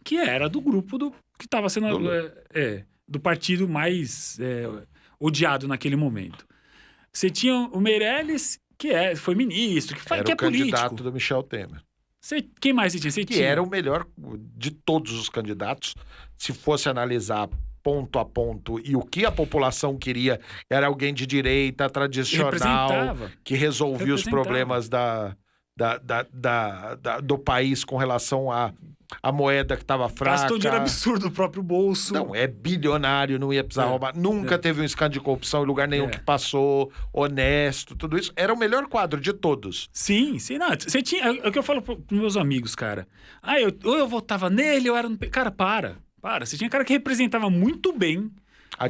que era do grupo que estava sendo do partido mais odiado naquele momento. Você tinha o Meirelles, que foi ministro, que é político. Era o candidato do Michel Temer. Quem mais você tinha? Que era o melhor de todos os candidatos, se fosse analisar ponto a ponto, e o que a população queria era alguém de direita, tradicional, que resolvia os problemas do país com relação à moeda que estava fraca. Gastou dinheiro absurdo do próprio bolso. Não, é bilionário, não ia precisar roubar. Nunca teve um escândalo de corrupção em lugar nenhum que passou, honesto, tudo isso. Era o melhor quadro de todos. Sim. Não, você tinha, é o que eu falo pros meus amigos, cara. ou eu votava nele, ou era no... Cara, para. Você tinha cara que representava muito bem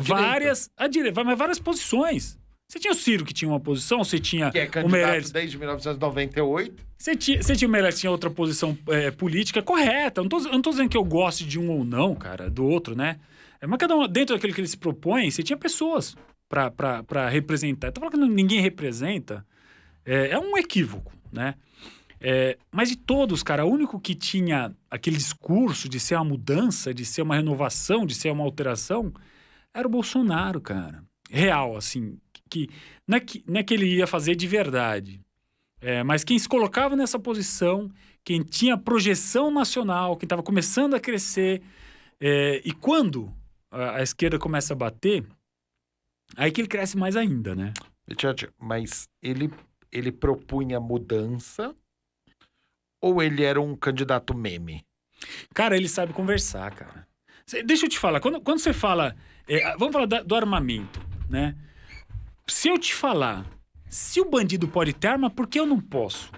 várias posições. Você tinha o Ciro, que tinha uma posição, você tinha que é candidato o Meirelles desde 1998. Você tinha o Meirelles, que tinha outra posição política correta. Eu não tô dizendo que eu goste de um ou não, cara, do outro, né? Mas cada um, dentro daquilo que ele se propõe, você tinha pessoas pra representar. Eu tô falando que ninguém representa. É um equívoco, né? Mas de todos, cara, o único que tinha aquele discurso de ser uma mudança, de ser uma renovação, de ser uma alteração, era o Bolsonaro, cara. Real, assim. Não é que ele ia fazer de verdade. Mas quem se colocava nessa posição, quem tinha projeção nacional, quem estava começando a crescer. E quando a esquerda começa a bater, aí que ele cresce mais ainda, né? Mas ele propunha mudança ou ele era um candidato meme? Cara, ele sabe conversar, cara. Deixa eu te falar, quando você fala... vamos falar do armamento, né? Se eu te falar, se o bandido pode ter arma, por que eu não posso?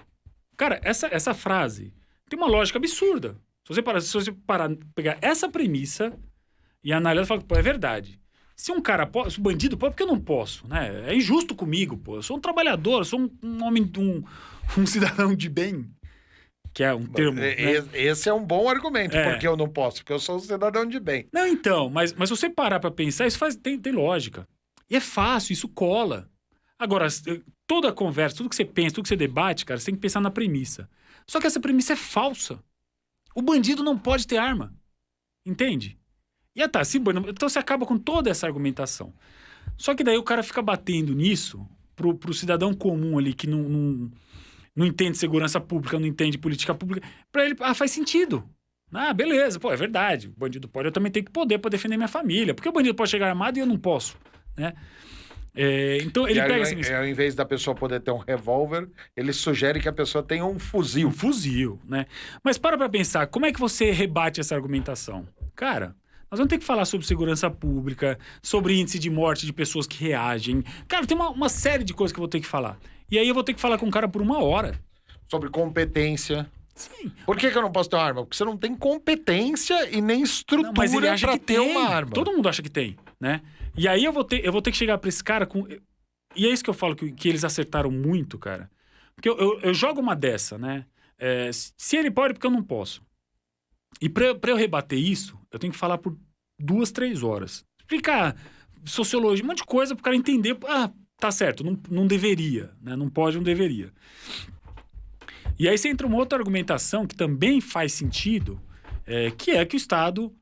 Cara, essa frase tem uma lógica absurda. Se você parar, pegar essa premissa e analisar, fala que é verdade. Se um cara pode, se o bandido pode, por que eu não posso? Né? É injusto comigo, pô. Eu sou um trabalhador, eu sou um homem, um cidadão de bem. Que é um termo... Esse é um bom argumento, porque eu não posso, porque eu sou um cidadão de bem. Não, então, mas se você parar pra pensar, isso tem lógica. E é fácil, isso cola. Agora, toda a conversa, tudo que você pensa, tudo que você debate, cara, você tem que pensar na premissa. Só que essa premissa é falsa. O bandido não pode ter arma. Entende? Então você acaba com toda essa argumentação. Só que daí o cara fica batendo nisso pro cidadão comum ali que não entende segurança pública, não entende política pública. Pra ele, faz sentido. Beleza, é verdade. O bandido pode, eu também tenho que poder pra defender minha família. Porque o bandido pode chegar armado e eu não posso, né? Então ele pega essa ao invés da pessoa poder ter um revólver, ele sugere que a pessoa tenha um fuzil. Um fuzil, né? Mas pra pensar, como é que você rebate essa argumentação? Cara, nós vamos ter que falar sobre segurança pública, sobre índice de morte de pessoas que reagem. Cara, tem uma série de coisas que eu vou ter que falar. E aí eu vou ter que falar com o cara por 1 hora. Sobre competência. Sim. Por que eu não posso ter uma arma? Porque você não tem competência e nem estrutura mas ele acha pra que ter tem. uma arma. Todo mundo acha que tem, né? E aí eu vou ter que chegar pra esse cara com... E é isso que eu falo que eles acertaram muito, cara. Porque eu jogo uma dessa, né? Se ele pode, porque eu não posso. E pra eu rebater isso, eu tenho que falar por 2, 3 horas. Explicar sociologia, um monte de coisa pro cara entender. Tá certo, não deveria, né? Não pode, não deveria. E aí você entra uma outra argumentação que também faz sentido, que é que o Estado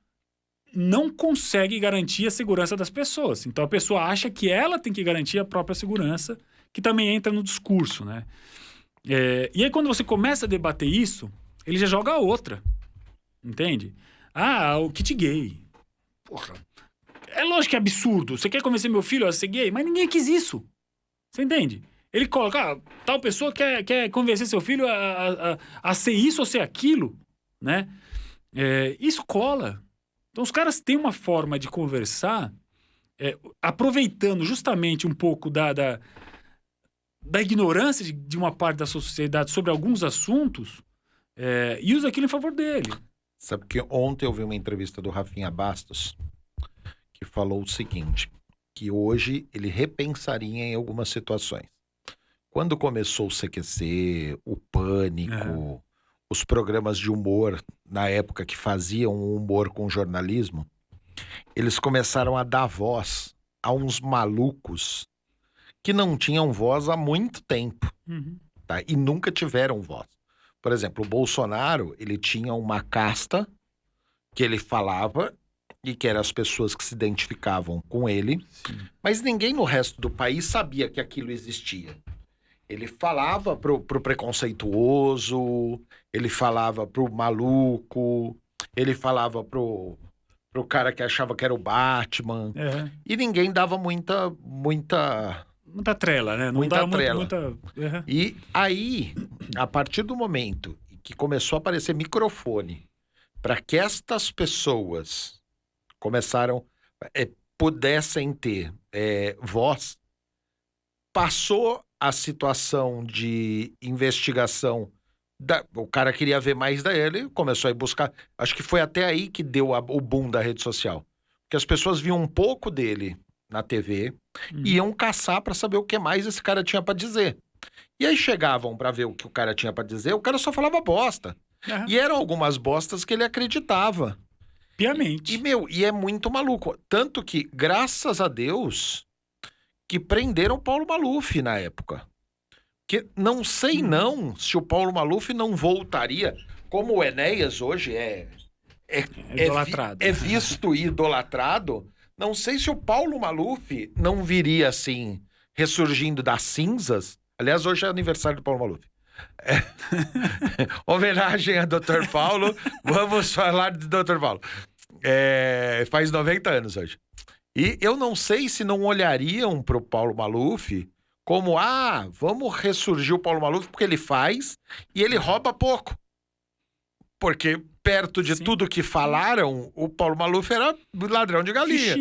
não consegue garantir a segurança das pessoas. Então a pessoa acha que ela tem que garantir a própria segurança, que também entra no discurso, né? E aí quando você começa a debater isso, ele já joga outra, entende? O kit gay. Porra. É lógico que é absurdo. Você quer convencer meu filho a ser gay? Mas ninguém quis isso. Você entende? Ele coloca, tal pessoa quer convencer seu filho a ser isso ou ser aquilo, né? Isso cola. Então os caras têm uma forma de conversar, aproveitando justamente um pouco da ignorância de uma parte da sociedade sobre alguns assuntos, e usa aquilo em favor dele. Sabe que ontem eu vi uma entrevista do Rafinha Bastos que falou o seguinte, que hoje ele repensaria em algumas situações. Quando começou o CQC, o Pânico, os programas de humor, na época que faziam humor com jornalismo, eles começaram a dar voz a uns malucos que não tinham voz há muito tempo, tá? E nunca tiveram voz. Por exemplo, o Bolsonaro, ele tinha uma casta que ele falava e que eram as pessoas que se identificavam com ele, mas ninguém no resto do país sabia que aquilo existia. Ele falava pro preconceituoso, ele falava pro maluco, ele falava pro cara que achava que era o Batman, e ninguém dava muita trela, né? Não muita dá trela. muita... E aí, a partir do momento que começou a aparecer microfone para que estas pessoas pudessem ter voz, passou a situação de investigação. O cara queria ver mais dele, começou a ir buscar. Acho que foi até aí que deu o boom da rede social. Porque as pessoas viam um pouco dele na TV e iam caçar para saber o que mais esse cara tinha para dizer. E aí chegavam para ver o que o cara tinha para dizer, o cara só falava bosta. E eram algumas bostas que ele acreditava. Piamente. E é muito maluco. Tanto que, graças a Deus, que prenderam o Paulo Maluf na época. Que não sei não se o Paulo Maluf não voltaria, como o Enéas hoje idolatrado. É visto e idolatrado. Não sei se o Paulo Maluf não viria assim, ressurgindo das cinzas. Aliás, hoje é aniversário do Paulo Maluf. Homenagem a Dr. Paulo. Vamos falar de Dr. Paulo. Faz 90 anos hoje. E eu não sei se não olhariam pro Paulo Maluf como, vamos ressurgir o Paulo Maluf porque ele faz e ele rouba pouco. Porque perto de tudo que falaram, o Paulo Maluf era ladrão de galinha.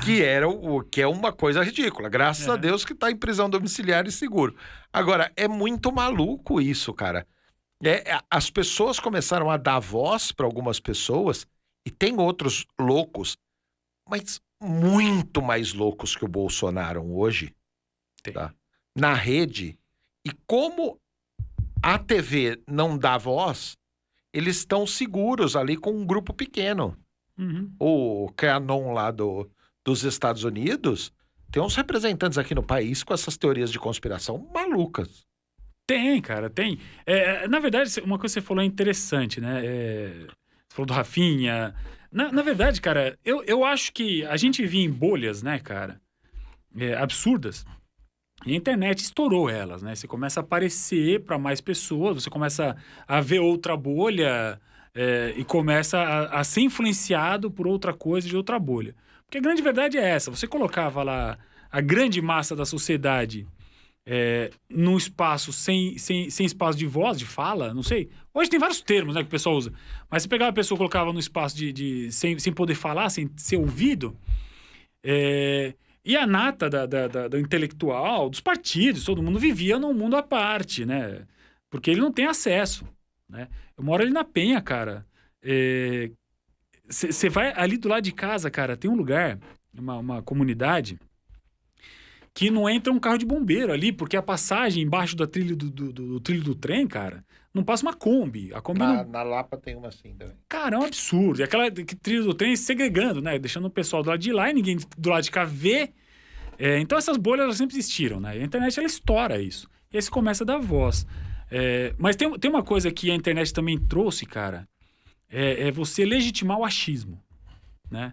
Que é uma coisa ridícula. Graças a Deus que tá em prisão domiciliar e seguro. Agora, é muito maluco isso, cara. As pessoas começaram a dar voz para algumas pessoas e tem outros loucos, mas muito mais loucos que o Bolsonaro hoje, tá? Na rede. E como a TV não dá voz, eles estão seguros ali com um grupo pequeno. O QAnon lá dos Estados Unidos tem uns representantes aqui no país com essas teorias de conspiração malucas. Tem, cara, tem. Na verdade, uma coisa que você falou é interessante, né? Você falou do Rafinha. Na verdade, cara, eu acho que a gente vivia em bolhas, né, cara? Absurdas. E a internet estourou elas, né? Você começa a aparecer para mais pessoas, você começa a ver outra bolha e começa a ser influenciado por outra coisa de outra bolha. Porque a grande verdade é essa. Você colocava lá a grande massa da sociedade num espaço sem espaço de voz, de fala, não sei. Hoje tem vários termos, né, que o pessoal usa. Mas você pegava a pessoa e colocava num espaço sem poder falar, sem ser ouvido... E a nata do intelectual, dos partidos, todo mundo vivia num mundo à parte, né? Porque ele não tem acesso, né? Eu moro ali na Penha, cara. Você vai ali do lado de casa, cara, tem um lugar, uma comunidade, que não entra um carro de bombeiro ali, porque a passagem embaixo da trilha do trilho do trem, cara, não passa uma Kombi. A Kombi Na Lapa tem uma assim também. Cara, é um absurdo. E aquela trilha do trem segregando, né? Deixando o pessoal do lado de lá e ninguém do lado de cá vê. Então essas bolhas elas sempre existiram, né? E a internet ela estoura isso. E aí você começa a dar voz. Mas tem uma coisa que a internet também trouxe, cara. É você legitimar o achismo, né?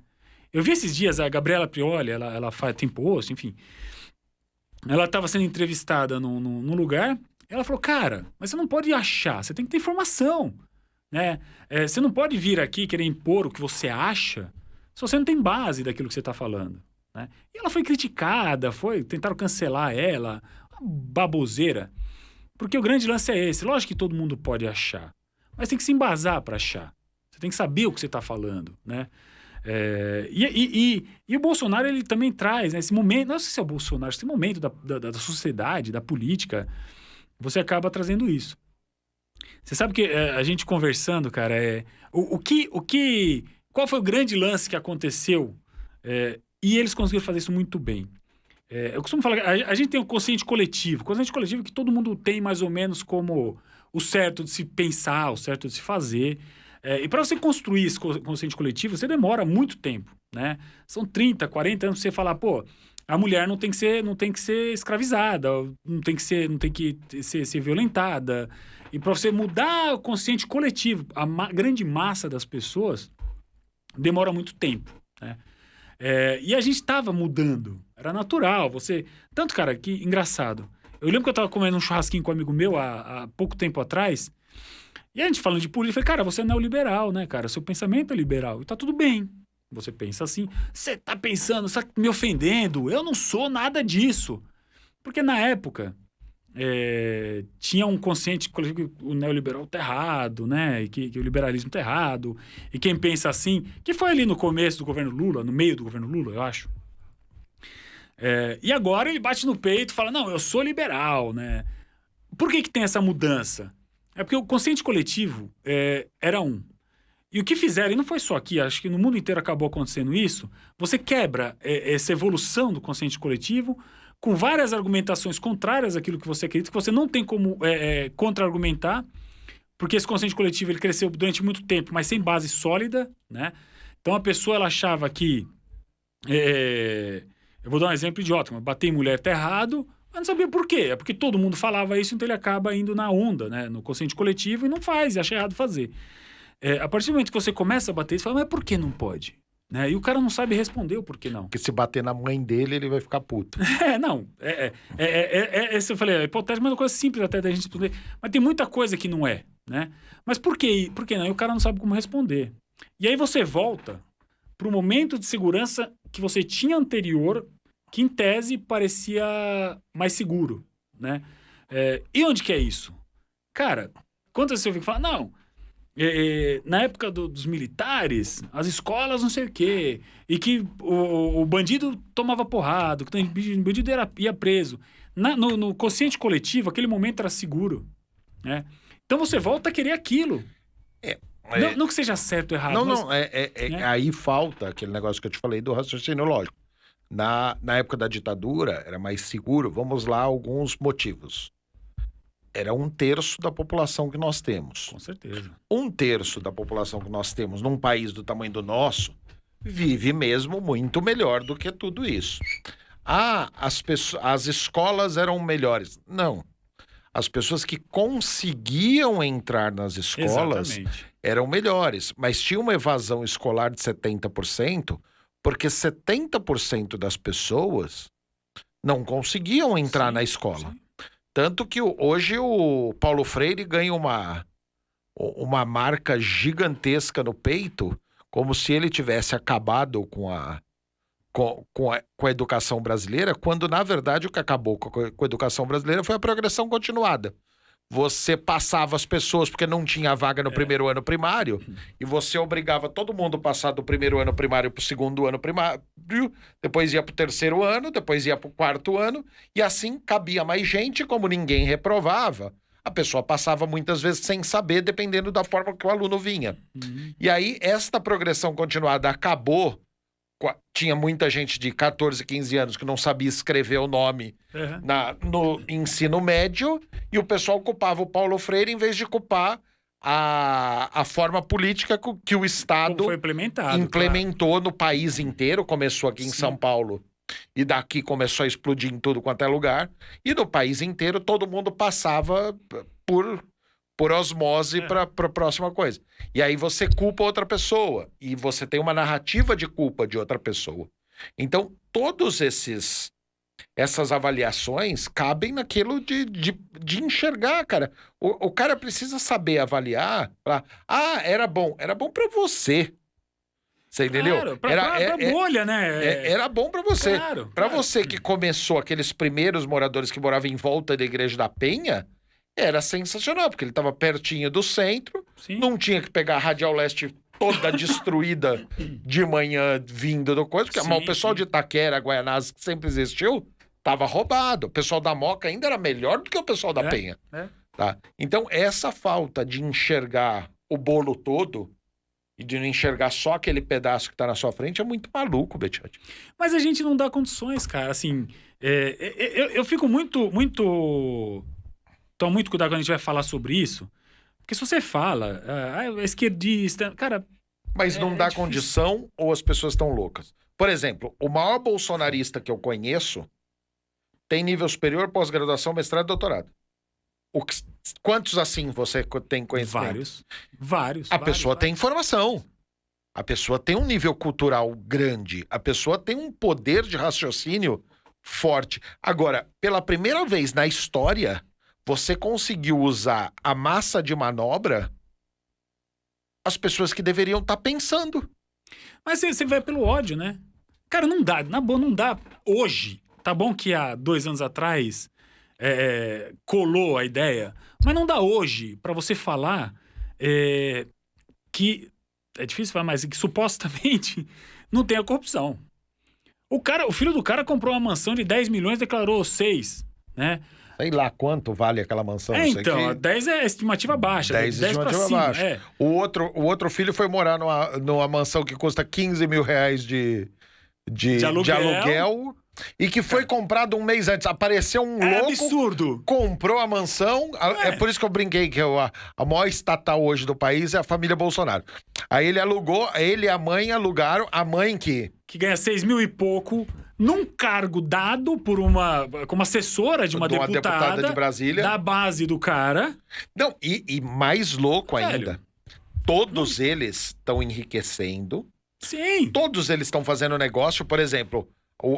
Eu vi esses dias a Gabriela Prioli, ela tem post, enfim. Ela estava sendo entrevistada num lugar. Ela falou, cara, mas você não pode achar, você tem que ter informação, né? Você não pode vir aqui querer impor o que você acha se você não tem base daquilo que você está falando, né? E ela foi criticada, tentaram cancelar ela, uma baboseira. Porque o grande lance é esse. Lógico que todo mundo pode achar, mas tem que se embasar para achar. Você tem que saber o que você está falando, né? E o Bolsonaro, ele também traz, né, esse momento, não sei se é o Bolsonaro, esse momento da sociedade, da política, você acaba trazendo isso. Você sabe que a gente conversando, cara, qual foi o grande lance que aconteceu? E eles conseguiram fazer isso muito bem. Eu costumo falar que a gente tem um consciente coletivo. Consciente coletivo que todo mundo tem mais ou menos como o certo de se pensar, o certo de se fazer. E para você construir esse consciente coletivo, você demora muito tempo, né? São 30, 40 anos pra você falar, pô, a mulher não tem que ser escravizada, não tem que ser violentada. E para você mudar o consciente coletivo, grande massa das pessoas, demora muito tempo, né? E a gente estava mudando, era natural. Tanto, cara, que engraçado. Eu lembro que eu estava comendo um churrasquinho com um amigo meu há pouco tempo atrás, e a gente falando de política, eu falei, cara, você é neoliberal, né, cara? Seu pensamento é liberal, e tá tudo bem. Você pensa assim, você tá pensando, você tá me ofendendo, eu não sou nada disso. Porque na época, tinha um consciente coletivo que o neoliberal tá errado, né? E que o liberalismo tá errado. E quem pensa assim, que foi ali no começo do governo Lula, no meio do governo Lula, eu acho. E agora ele bate no peito e fala, não, eu sou liberal, né? Por que tem essa mudança? É porque o consciente coletivo era um. E o que fizeram, e não foi só aqui, acho que no mundo inteiro acabou acontecendo isso, você quebra essa evolução do consciente coletivo com várias argumentações contrárias àquilo que você acredita, que você não tem como contra-argumentar, porque esse consciente coletivo ele cresceu durante muito tempo, mas sem base sólida, né? Então a pessoa ela achava que... eu vou dar um exemplo idiota, mas bater em mulher tá errado, mas não sabia por quê. É porque todo mundo falava isso, então ele acaba indo na onda, né? No consciente coletivo e não faz, e acha errado fazer. A partir do momento que você começa a bater, você fala, mas por que não pode? Né? E o cara não sabe responder o porquê não. Porque se bater na mãe dele, ele vai ficar puto. Não. Esse eu falei, é hipotético, mas é uma coisa simples até da gente responder. Mas tem muita coisa que não é, né? Mas por que não? E o cara não sabe como responder. E aí você volta para o momento de segurança que você tinha anterior, que em tese parecia mais seguro, né? E onde que é isso? Cara, quantas vezes eu fico falando, não... na época dos militares, as escolas não sei o quê, e que o bandido tomava porrada, que o bandido ia preso. No consciente coletivo, aquele momento era seguro, né? Então você volta a querer aquilo. Não que seja certo ou errado. Não, aí falta aquele negócio que eu te falei do raciocínio lógico. Na época da ditadura, era mais seguro. Vamos lá, alguns motivos. Era 1/3 da população que nós temos. Com certeza. 1/3 da população que nós temos num país do tamanho do nosso vive mesmo muito melhor do que tudo isso. As escolas eram melhores. Não. As pessoas que conseguiam entrar nas escolas eram melhores. Mas tinha uma evasão escolar de 70%, porque 70% das pessoas não conseguiam entrar na escola. Sim. Tanto que hoje o Paulo Freire ganha uma marca gigantesca no peito, como se ele tivesse acabado com a educação brasileira, quando, na verdade, o que acabou com a educação brasileira foi a progressão continuada. Você passava as pessoas porque não tinha vaga no primeiro ano primário, e você obrigava todo mundo a passar do primeiro ano primário para o segundo ano primário, depois ia para o terceiro ano, depois ia para o quarto ano, e assim cabia mais gente, como ninguém reprovava, a pessoa passava muitas vezes sem saber, dependendo da forma que o aluno vinha. E aí, esta progressão continuada acabou. Tinha muita gente de 14, 15 anos que não sabia escrever o nome no ensino médio, e o pessoal culpava o Paulo Freire em vez de culpar a forma política que o Estado implementou no país inteiro. Começou aqui em São Paulo e daqui começou a explodir em tudo quanto é lugar, e no país inteiro todo mundo passava por osmose para a próxima coisa. E aí você culpa outra pessoa, e você tem uma narrativa de culpa de outra pessoa. Então, todos essas avaliações cabem naquilo de enxergar, cara. O cara precisa saber avaliar, era bom para você. Você entendeu? Claro, pra bolha, né? Era bom pra você. Claro, pra você que começou, aqueles primeiros moradores que moravam em volta da Igreja da Penha, era sensacional, porque ele estava pertinho do centro, não tinha que pegar a Radial Leste toda destruída de manhã vindo do coisa, porque o pessoal de Itaquera, Guaianazes, que sempre existiu, tava roubado. O pessoal da Moca ainda era melhor do que o pessoal da Penha. Tá? Então, essa falta de enxergar o bolo todo e de não enxergar só aquele pedaço que tá na sua frente é muito maluco, Betiotti. Mas a gente não dá condições, cara. Assim, eu fico muito. Tomo muito cuidado quando a gente vai falar sobre isso. Porque se você fala, é esquerdista, cara. Mas não dá difícil. condição ou as pessoas estão loucas? Por exemplo, o maior bolsonarista que eu conheço tem nível superior, pós-graduação, mestrado e doutorado. Quantos assim você tem conhecimento? Vários. A pessoa tem informação. A pessoa tem um nível cultural grande. A pessoa tem um poder de raciocínio forte. Agora, pela primeira vez na história, você conseguiu usar a massa de manobra as pessoas que deveriam estar pensando. Mas você vai pelo ódio, né? Cara, não dá. Na boa, não dá hoje. Tá bom que há 2 anos atrás colou a ideia, mas não dá hoje pra você falar que... É difícil falar, mas que supostamente não tem a corrupção. O filho do cara comprou uma mansão de 10 milhões e declarou 6, né? Sei lá quanto vale aquela mansão. Isso Então, aqui. 10 é estimativa baixa. 10 10 pra estimativa cima, baixa. O outro filho foi morar numa mansão que custa 15 mil reais de aluguel e que foi comprado um mês antes. Apareceu um louco, absurdo. Comprou a mansão. É por isso que eu brinquei que a maior estatal hoje do país é a família Bolsonaro. Aí ele alugou, ele e a mãe alugaram. A mãe que ganha 6 mil e pouco num cargo dado por como assessora de uma deputada de Brasília, da base do cara. Não, e mais louco ainda, todos eles estão enriquecendo. Sim. Todos eles estão fazendo negócio. Por exemplo,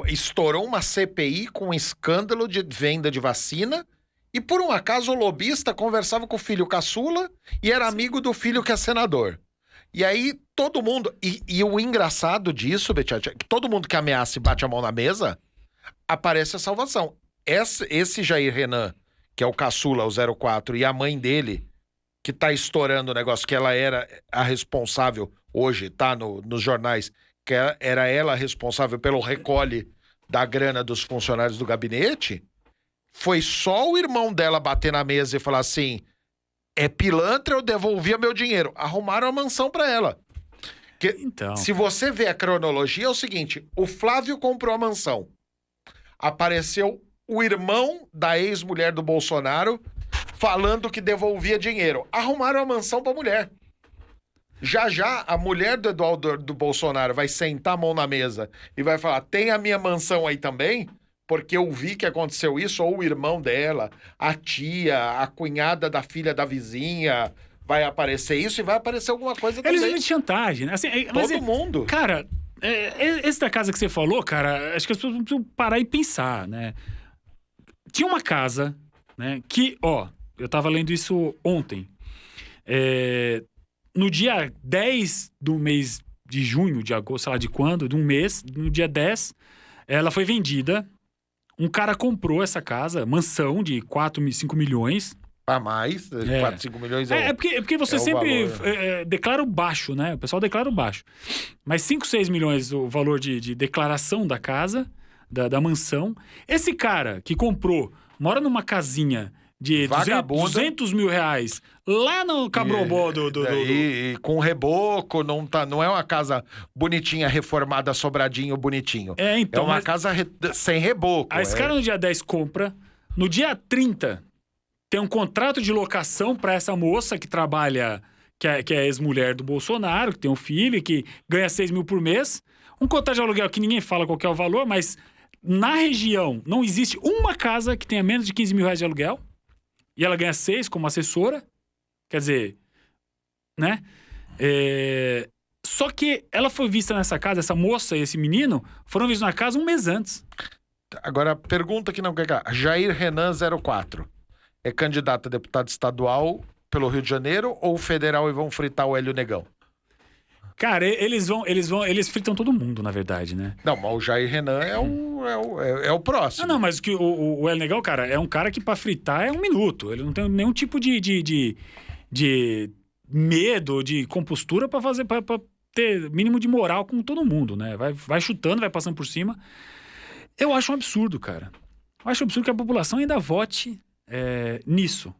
estourou uma CPI com um escândalo de venda de vacina e, por um acaso, o lobista conversava com o filho caçula e era amigo do filho que é senador. E aí, todo mundo... E o engraçado disso, Betiotti, é que todo mundo que ameaça e bate a mão na mesa, aparece a salvação. Esse Jair Renan, que é o caçula, o 04, e a mãe dele, que tá estourando o negócio, que ela era a responsável, hoje tá nos jornais, que era ela responsável pelo recolhe da grana dos funcionários do gabinete, foi só o irmão dela bater na mesa e falar assim... É pilantra, eu devolvia meu dinheiro. Arrumaram a mansão pra ela. Então, se você vê a cronologia, é o seguinte: o Flávio comprou a mansão. Apareceu o irmão da ex-mulher do Bolsonaro falando que devolvia dinheiro. Arrumaram a mansão pra mulher. Já a mulher do Eduardo do Bolsonaro vai sentar a mão na mesa e vai falar: tem a minha mansão aí também? Porque eu vi que aconteceu isso, ou o irmão dela, a tia, a cunhada da filha da vizinha, vai aparecer isso e vai aparecer alguma coisa também. Eles vivem de chantagem, né? Assim, Todo mundo. Cara, esse da casa que você falou, cara, acho que as pessoas precisam parar e pensar, né? Tinha uma casa, né, que, eu tava lendo isso ontem. No dia 10 do mês de junho, de agosto, sei lá de quando, de um mês, no dia 10, ela foi vendida. Um cara comprou essa casa, mansão de 4, 5 milhões. A mais, 4, 5 milhões porque você sempre valor, declara o baixo, né? O pessoal declara o baixo. Mas 5, 6 milhões o valor de declaração da casa, da mansão. Esse cara que comprou, mora numa casinha de 200 mil reais lá no Cabrobó E com reboco, não é uma casa bonitinha, reformada, sobradinho, bonitinho. Então, é uma casa sem reboco. Aí esse cara no dia 10 compra, no dia 30 tem um contrato de locação para essa moça que trabalha, que é ex-mulher do Bolsonaro, que tem um filho, que ganha 6 mil por mês. Um contrato de aluguel que ninguém fala qual que é o valor, mas na região não existe uma casa que tenha menos de 15 mil reais de aluguel. E ela ganha 6 como assessora. Quer dizer, né? Só que ela foi vista nessa casa, essa moça e esse menino foram vistos na casa um mês antes. Agora, pergunta que não quer calar. Jair Renan 04 é candidato a deputado estadual pelo Rio de Janeiro ou federal e vão fritar o Hélio Negão? Cara, eles fritam todo mundo, na verdade, né? Não, mas o Jair Renan é o próximo. Não, mas o Hélio Negão, cara, é um cara que pra fritar é 1 minuto. Ele não tem nenhum tipo de medo, de compostura pra ter mínimo de moral com todo mundo, né? Vai chutando, vai passando por cima. Eu acho um absurdo, cara. Eu acho um absurdo que a população ainda vote nisso,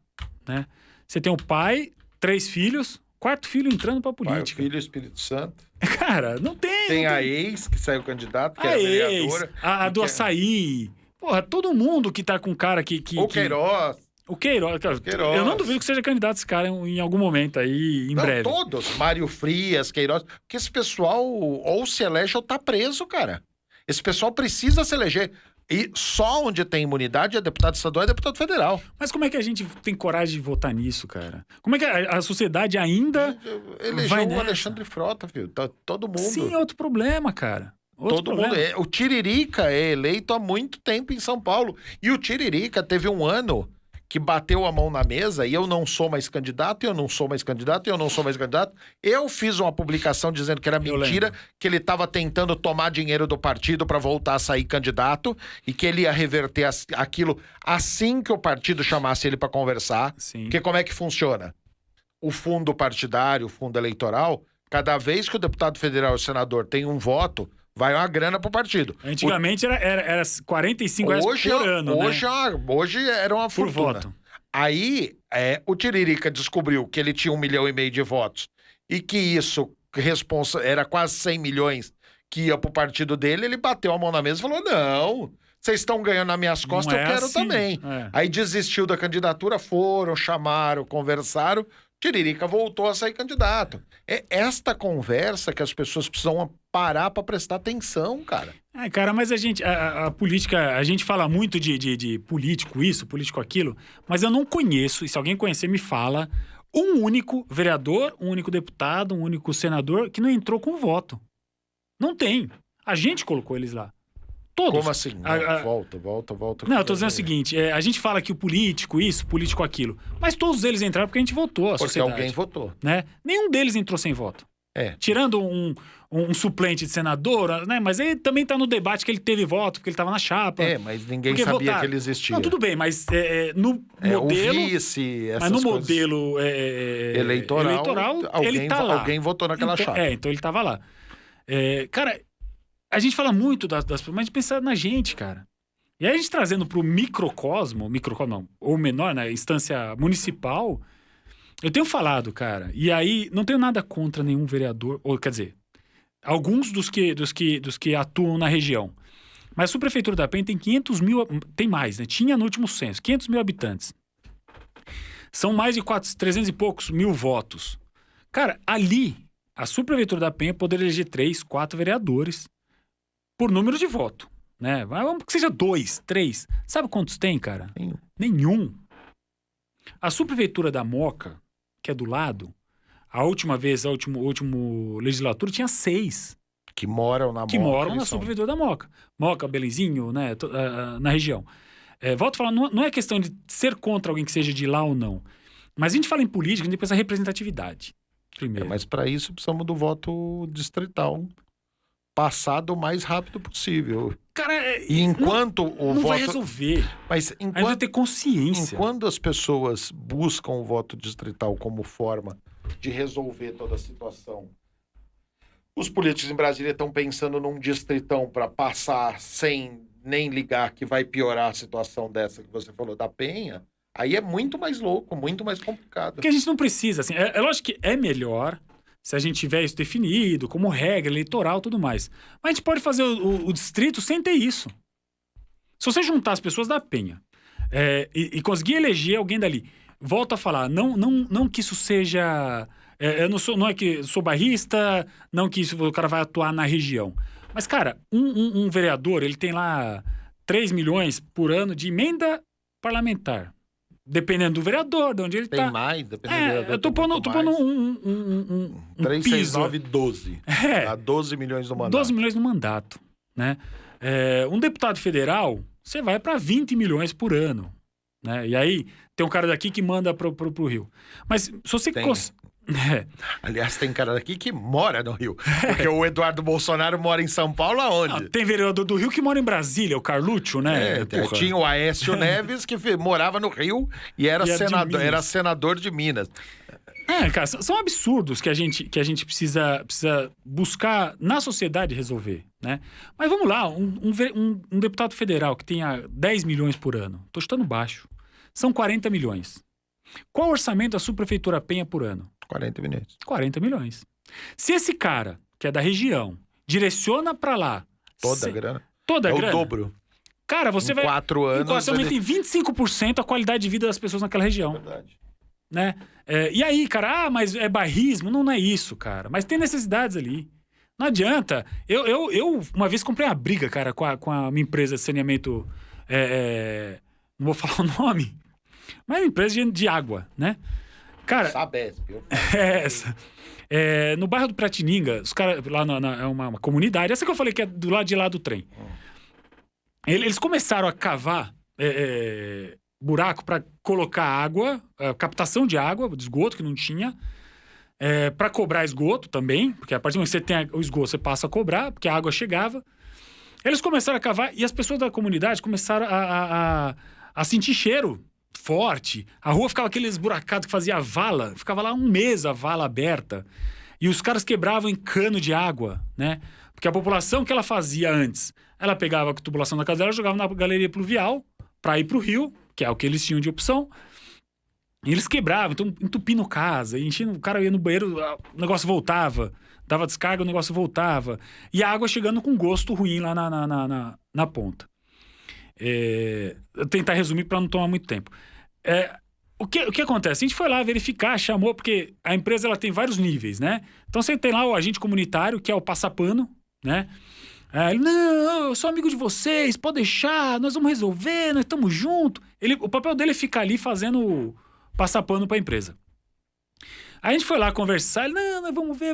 né? Você tem o pai, 3 filhos, 4º filho entrando pra Pai, política. filho, Espírito Santo. Cara, não tem. Tem não a tem. ex, que saiu candidato, que A era ex, vereadora. a e do que- açaí. Porra, todo mundo que tá com cara que... O Queiroz. O Queiroz. Cara, Queiroz. eu não duvido que seja candidato esse cara em algum momento aí, em Não, breve. todos. Mário Frias, Queiroz. Porque esse pessoal ou se elege ou tá preso, cara. Esse pessoal precisa se eleger. E só onde tem imunidade é deputado estadual e deputado federal. Mas como é que a gente tem coragem de votar nisso, cara? Como é que a sociedade ainda... Elegeu Vai o nessa. Alexandre Frota, filho. Tá todo mundo. Sim, é outro problema, cara. Outro Todo problema. mundo. O Tiririca é eleito há muito tempo em São Paulo. E o Tiririca teve um ano que bateu a mão na mesa e eu não sou mais candidato, eu não sou mais candidato, eu não sou mais candidato. Eu fiz uma publicação dizendo que era Eu mentira, lembro. que ele estava tentando tomar dinheiro do partido para voltar a sair candidato e que ele ia reverter aquilo assim que o partido chamasse ele para conversar. Sim. Porque como é que funciona? O fundo partidário, o fundo eleitoral, cada vez que o deputado federal e o senador tem um voto, vai uma grana pro partido. Antigamente era 45 reais por ano, né? Hoje era uma Por fortuna. voto. Aí, o Tiririca descobriu que ele tinha 1,5 milhão de votos e que isso era quase 100 milhões que ia pro partido dele, ele bateu a mão na mesa e falou, não, vocês estão ganhando nas minhas costas, Não eu é quero assim. também. É. Aí desistiu da candidatura, foram, chamaram, conversaram, Tiririca voltou a sair candidato. É esta conversa que as pessoas precisam parar para prestar atenção, cara. Cara, mas a política, a gente fala muito de político isso, político aquilo, mas eu não conheço, e se alguém conhecer me fala, um único vereador, um único deputado, um único senador que não entrou com voto. Não tem. A gente colocou eles lá. Todos. Como assim? Não, volta. Não, eu tô dizendo o seguinte, a gente fala que o político isso, político aquilo, mas todos eles entraram porque a gente votou, a Porque sociedade. alguém votou. Né? Nenhum deles entrou sem voto. Tirando um suplente de senador, né? Mas ele também tá no debate que ele teve voto, porque ele tava na chapa. Mas ninguém Porque sabia votaram. que ele existia. Não, tudo bem, mas no modelo... O vice, essas mas no coisas. modelo Eleitoral, ele tá lá. alguém votou naquela então, chapa. então ele tava lá. Cara, a gente fala muito das pessoas, mas a gente pensa na gente, cara. E aí a gente trazendo pro microcosmo não, ou menor, na instância municipal, eu tenho falado, cara, e aí não tenho nada contra nenhum vereador, ou quer dizer, alguns dos que atuam na região. Mas a subprefeitura da Penha tem 500 mil, tem mais, né? Tinha no último censo, 500 mil habitantes. São mais de 300 e poucos mil votos. Cara, ali, a subprefeitura da Penha poderia eleger 3, 4 vereadores por número de voto, né? Vamos que seja 2, 3. Sabe quantos tem, cara? Nenhum. A subprefeitura da Moca, que é do lado, a última legislatura tinha 6 Que moram na Moca. que moram na eles são- subprefeitura da Moca. Moca, Belenzinho, né? Na região. Volto a falar, não é questão de ser contra alguém que seja de lá ou não. Mas a gente fala em política, a gente pensa em representatividade. Primeiro. Mas para isso precisamos do voto distrital passado o mais rápido possível. Cara, E enquanto o não voto... vai resolver. Mas A gente vai ter consciência. enquanto as pessoas buscam o voto distrital como forma de resolver toda a situação, os políticos em Brasília estão pensando num distritão para passar sem nem ligar que vai piorar a situação dessa que você falou da Penha, aí é muito mais louco, muito mais complicado. Porque a gente não precisa, assim, é lógico que é melhor se a gente tiver isso definido, como regra eleitoral e tudo mais. Mas a gente pode fazer o distrito sem ter isso. Se você juntar as pessoas da Penha e conseguir eleger alguém dali, volto a falar, não que isso seja... não é que sou bairrista, não que o cara vai atuar na região. Mas, cara, um vereador, ele tem lá 3 milhões por ano de emenda parlamentar. Dependendo do vereador, de onde ele Tem tá. mais, dependendo do vereador. Eu tô pondo um 3, 6, piso. 9, 12. Dá 12 milhões no mandato. 12 milhões no mandato, né? Um deputado federal, você vai para 20 milhões por ano, né? E aí, tem um cara daqui que manda pro Rio. Mas se você... Tem. Aliás, tem cara daqui que mora no Rio. Porque o Eduardo Bolsonaro mora em São Paulo aonde? Tem vereador do Rio que mora em Brasília, o Carluccio, né? Porra. Tinha o Aécio Neves que morava no Rio e era senador de Minas. Cara, são absurdos que a gente precisa buscar na sociedade resolver, né? Mas vamos lá, um deputado federal que tenha 10 milhões por ano, tô chutando baixo, são 40 milhões. Qual o orçamento da subprefeitura Penha por ano? 40 milhões. 40 milhões. Se esse cara, que é da região, direciona pra lá... Toda a grana. Toda a É grana. o dobro. Cara, você Em vai... 4 anos... Você aumenta em 25% a qualidade de vida das pessoas naquela região. Verdade. Né? E aí, cara, mas é bairrismo? Não é isso, cara. Mas tem necessidades ali. Não adianta. Eu uma vez comprei uma briga, cara, com a minha empresa de saneamento. Não vou falar o nome, mas é uma empresa de água, né? Cara. Sabesp. É essa. No bairro do Piratininga, os caras lá é uma comunidade, essa que eu falei que é do lado de lá do trem. Eles começaram a cavar buraco para colocar água, captação de água, de esgoto que não tinha. Para cobrar esgoto também, porque a partir do momento que você tem o esgoto, você passa a cobrar, porque a água chegava. Eles começaram a cavar e as pessoas da comunidade começaram a sentir cheiro forte. A rua ficava aquele esburacado que fazia vala, ficava lá um mês a vala aberta. E os caras quebravam em cano de água, né? Porque a população que ela fazia antes, ela pegava a tubulação da casa dela, jogava na galeria pluvial para ir pro rio, que é o que eles tinham de opção. E eles quebravam, então entupindo casa, enchendo, o cara ia no banheiro, o negócio voltava, dava descarga, o negócio voltava. E a água chegando com gosto ruim lá na ponta. Tentar resumir para não tomar muito tempo. O que acontece? A gente foi lá verificar, chamou, porque a empresa ela tem vários níveis, né? Então você tem lá o agente comunitário, que é o passapano, né? Ele, não, eu sou amigo de vocês, pode deixar, nós vamos resolver, nós estamos juntos. O papel dele é ficar ali fazendo... passar pano para a empresa. Aí a gente foi lá conversar, ele, não, nós vamos ver.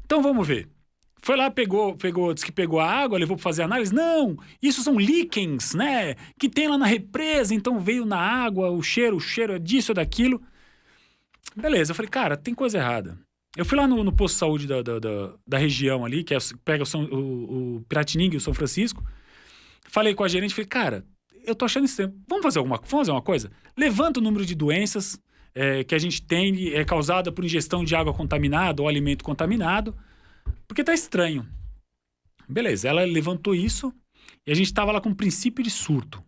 Então vamos ver. Foi lá, disse que pegou a água, levou para fazer análise. Não, isso são líquens, né? Que tem lá na represa, então veio na água, o cheiro é disso, é daquilo. Beleza, eu falei, cara, tem coisa errada. Eu fui lá no posto de saúde da região ali, que pega o Piratininga e o São Francisco. Falei com a gerente, falei, cara, eu tô achando estranho. Vamos fazer uma coisa? Levanta o número de doenças que a gente tem causada por ingestão de água contaminada ou alimento contaminado, porque tá estranho. Beleza, ela levantou isso e a gente tava lá com um princípio de surto.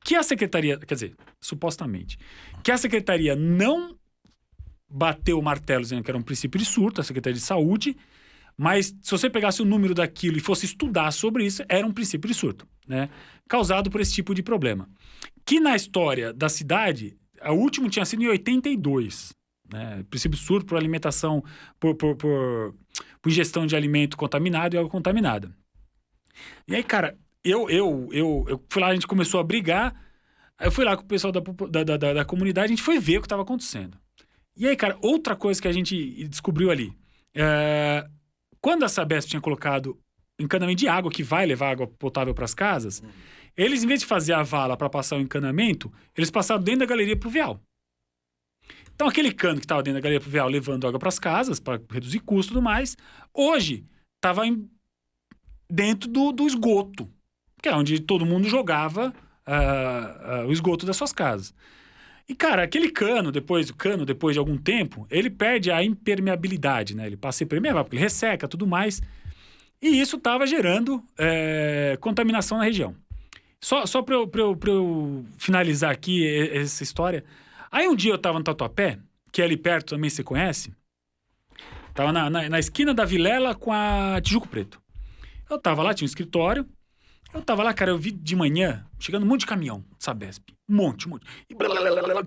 Que a secretaria, quer dizer, supostamente, que a secretaria não bateu o martelo dizendo que era um princípio de surto, a Secretaria de Saúde, mas se você pegasse o número daquilo e fosse estudar sobre isso, era um princípio de surto, né? Causado por esse tipo de problema. Que na história da cidade, o último tinha sido em 82, né? Princípio de surto por alimentação, por ingestão de alimento contaminado e água contaminada. E aí, cara, eu fui lá, a gente começou a brigar, aí eu fui lá com o pessoal da comunidade, a gente foi ver o que estava acontecendo. E aí, cara, outra coisa que a gente descobriu ali, quando a Sabesp tinha colocado encanamento de água, que vai levar água potável para as casas, eles, em vez de fazer a vala para passar o encanamento, eles passaram dentro da galeria pluvial. Então, aquele cano que estava dentro da galeria pluvial levando água para as casas, para reduzir custo e tudo mais, hoje estava dentro do esgoto, que é onde todo mundo jogava o esgoto das suas casas. E, cara, aquele cano, depois de algum tempo, ele perde a impermeabilidade, né? Ele passa a ser impermeável, porque ele resseca, tudo mais. E isso estava gerando contaminação na região. Só para eu finalizar aqui essa história. Aí um dia eu estava no Tatuapé, que é ali perto também, você conhece. Tava na esquina da Vilela com a Tijuco Preto. Eu tava lá, tinha um escritório. Eu tava lá, cara, eu vi de manhã, chegando um monte de caminhão, Sabesp. Um monte. E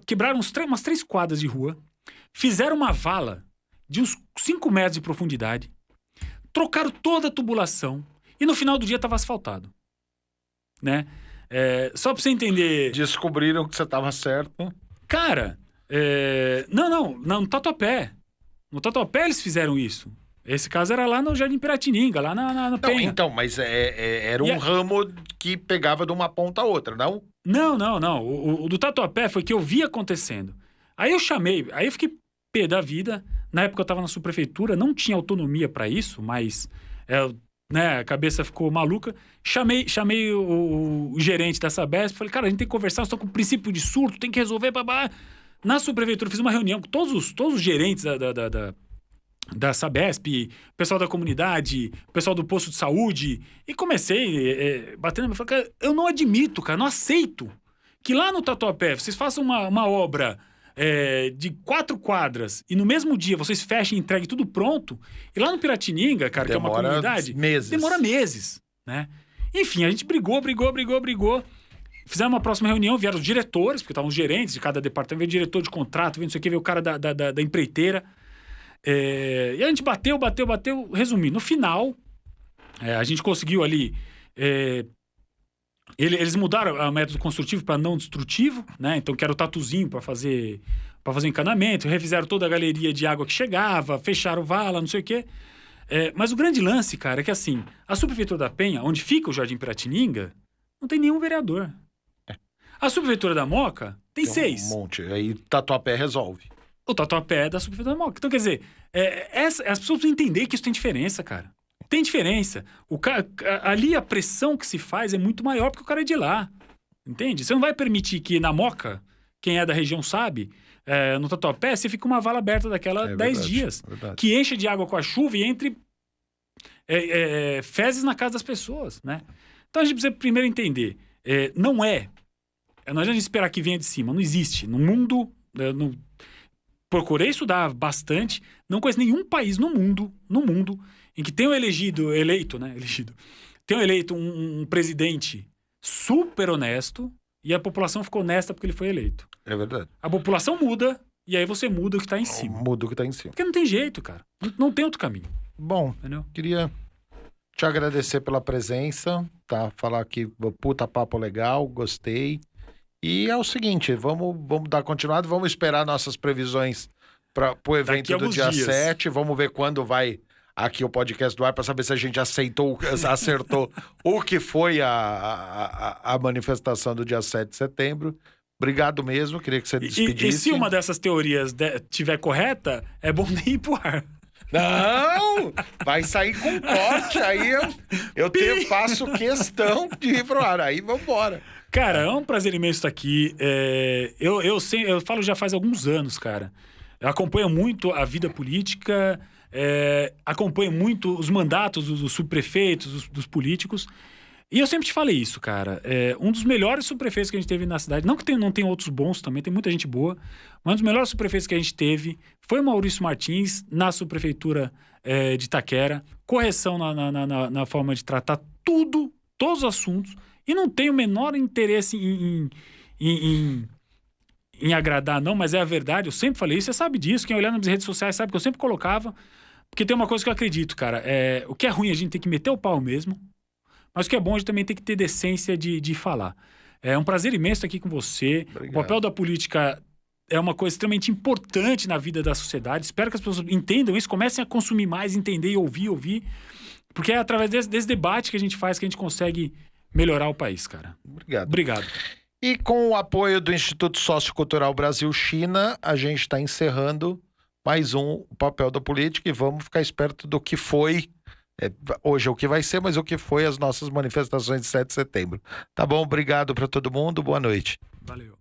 quebraram umas 3 quadras de rua. Fizeram uma vala de uns 5 metros de profundidade. Trocaram toda a tubulação. E no final do dia tava asfaltado. Né? Só pra você entender... Descobriram que você tava certo. Cara, não, no Tatuapé. No Tatuapé eles fizeram isso. Esse caso era lá no Jardim Piratininga, lá na Penha. Então, mas era um ramo que pegava de uma ponta a outra, não? Não. O do Tatuapé foi que eu vi acontecendo. Aí eu chamei, aí eu fiquei pé da vida. Na época eu tava na subprefeitura, não tinha autonomia pra isso, mas a cabeça ficou maluca. Chamei o gerente da Sabesp, falei, cara, a gente tem que conversar, nós estamos com princípio de surto, tem que resolver, babá. Na subprefeitura eu fiz uma reunião com todos os gerentes da Sabesp, pessoal da comunidade, pessoal do posto de saúde, e comecei batendo, falei, eu não admito, cara, não aceito que lá no Tatuapé vocês façam uma obra de 4 quadras e no mesmo dia vocês fechem e entreguem tudo pronto, e lá no Piratininga, cara, que é uma comunidade, demora meses, né? Enfim, a gente brigou. Fizemos uma próxima reunião, vieram os diretores, porque estavam os gerentes de cada departamento, veio o diretor de contrato, veio não sei o que, veio o cara da empreiteira. E a gente bateu. Resumindo, no final, a gente conseguiu ali... Eles mudaram o método construtivo para não destrutivo, né? Então, que era o tatuzinho para fazer encanamento, refizeram toda a galeria de água que chegava, fecharam vala, não sei o quê. Mas o grande lance, cara, é que assim, a Subprefeitura da Penha, onde fica o Jardim Piratininga, não tem nenhum vereador. A Subprefeitura da Moca tem 6. Um monte. Aí Tatuapé resolve. O Tatuapé é da Subprefeitura da Moca. Então, quer dizer, as pessoas precisam entender que isso tem diferença, cara. Tem diferença. Ali a pressão que se faz é muito maior porque o cara é de lá. Entende? Você não vai permitir que na Moca, quem é da região sabe, no Tatuapé, você fica uma vala aberta daquela 10 dias. Verdade. Que enche de água com a chuva e entre fezes na casa das pessoas, né? Então a gente precisa primeiro entender. Não adianta a gente esperar que venha de cima. Não existe. No mundo... Procurei estudar bastante. Não conheço nenhum país no mundo em que tenham eleito um presidente super honesto e a população ficou honesta porque ele foi eleito. É verdade. A população muda e aí você muda o que tá em cima. Muda o que tá em cima. Porque não tem jeito, cara. Não tem outro caminho. Bom, entendeu? Queria te agradecer pela presença, tá? Falar aqui, puta papo legal, gostei. E é o seguinte, vamos dar continuidade, vamos esperar nossas previsões para o evento do dia 7, vamos ver quando vai aqui o podcast do ar para saber se a gente acertou o que foi a manifestação do dia 7 de setembro. Obrigado mesmo, queria que você despedisse. E se uma dessas teorias tiver correta, é bom nem ir pro ar. Não! Vai sair com corte, aí eu faço questão de ir pro ar, aí vambora. Cara, é um prazer imenso estar aqui. Eu falo já faz alguns anos, cara. Eu acompanho muito a vida política, acompanho muito os mandatos dos subprefeitos, dos políticos. E eu sempre te falei isso, cara. Um dos melhores subprefeitos que a gente teve na cidade, não que não tem outros bons também, tem muita gente boa, mas um dos melhores subprefeitos que a gente teve foi o Maurício Martins, na subprefeitura de Itaquera. Correção na forma de tratar todos os assuntos. E não tenho o menor interesse em agradar, não, mas é a verdade. Eu sempre falei isso, você sabe disso. Quem olhar nas redes sociais sabe que eu sempre colocava. Porque tem uma coisa que eu acredito, cara. O que é ruim a gente tem que meter o pau mesmo. Mas o que é bom a gente também tem que ter decência de falar. É um prazer imenso estar aqui com você. Obrigado. O papel da política é uma coisa extremamente importante na vida da sociedade. Espero que as pessoas entendam isso, comecem a consumir mais, entender e ouvir. Porque é através desse debate que a gente faz que a gente consegue melhorar o país, cara. Obrigado. E com o apoio do Instituto Sociocultural Brasil-China, a gente está encerrando mais um Papel da Política e vamos ficar esperto do que foi, hoje é o que vai ser, mas o que foi as nossas manifestações de 7 de setembro. Tá bom? Obrigado para todo mundo, boa noite. Valeu.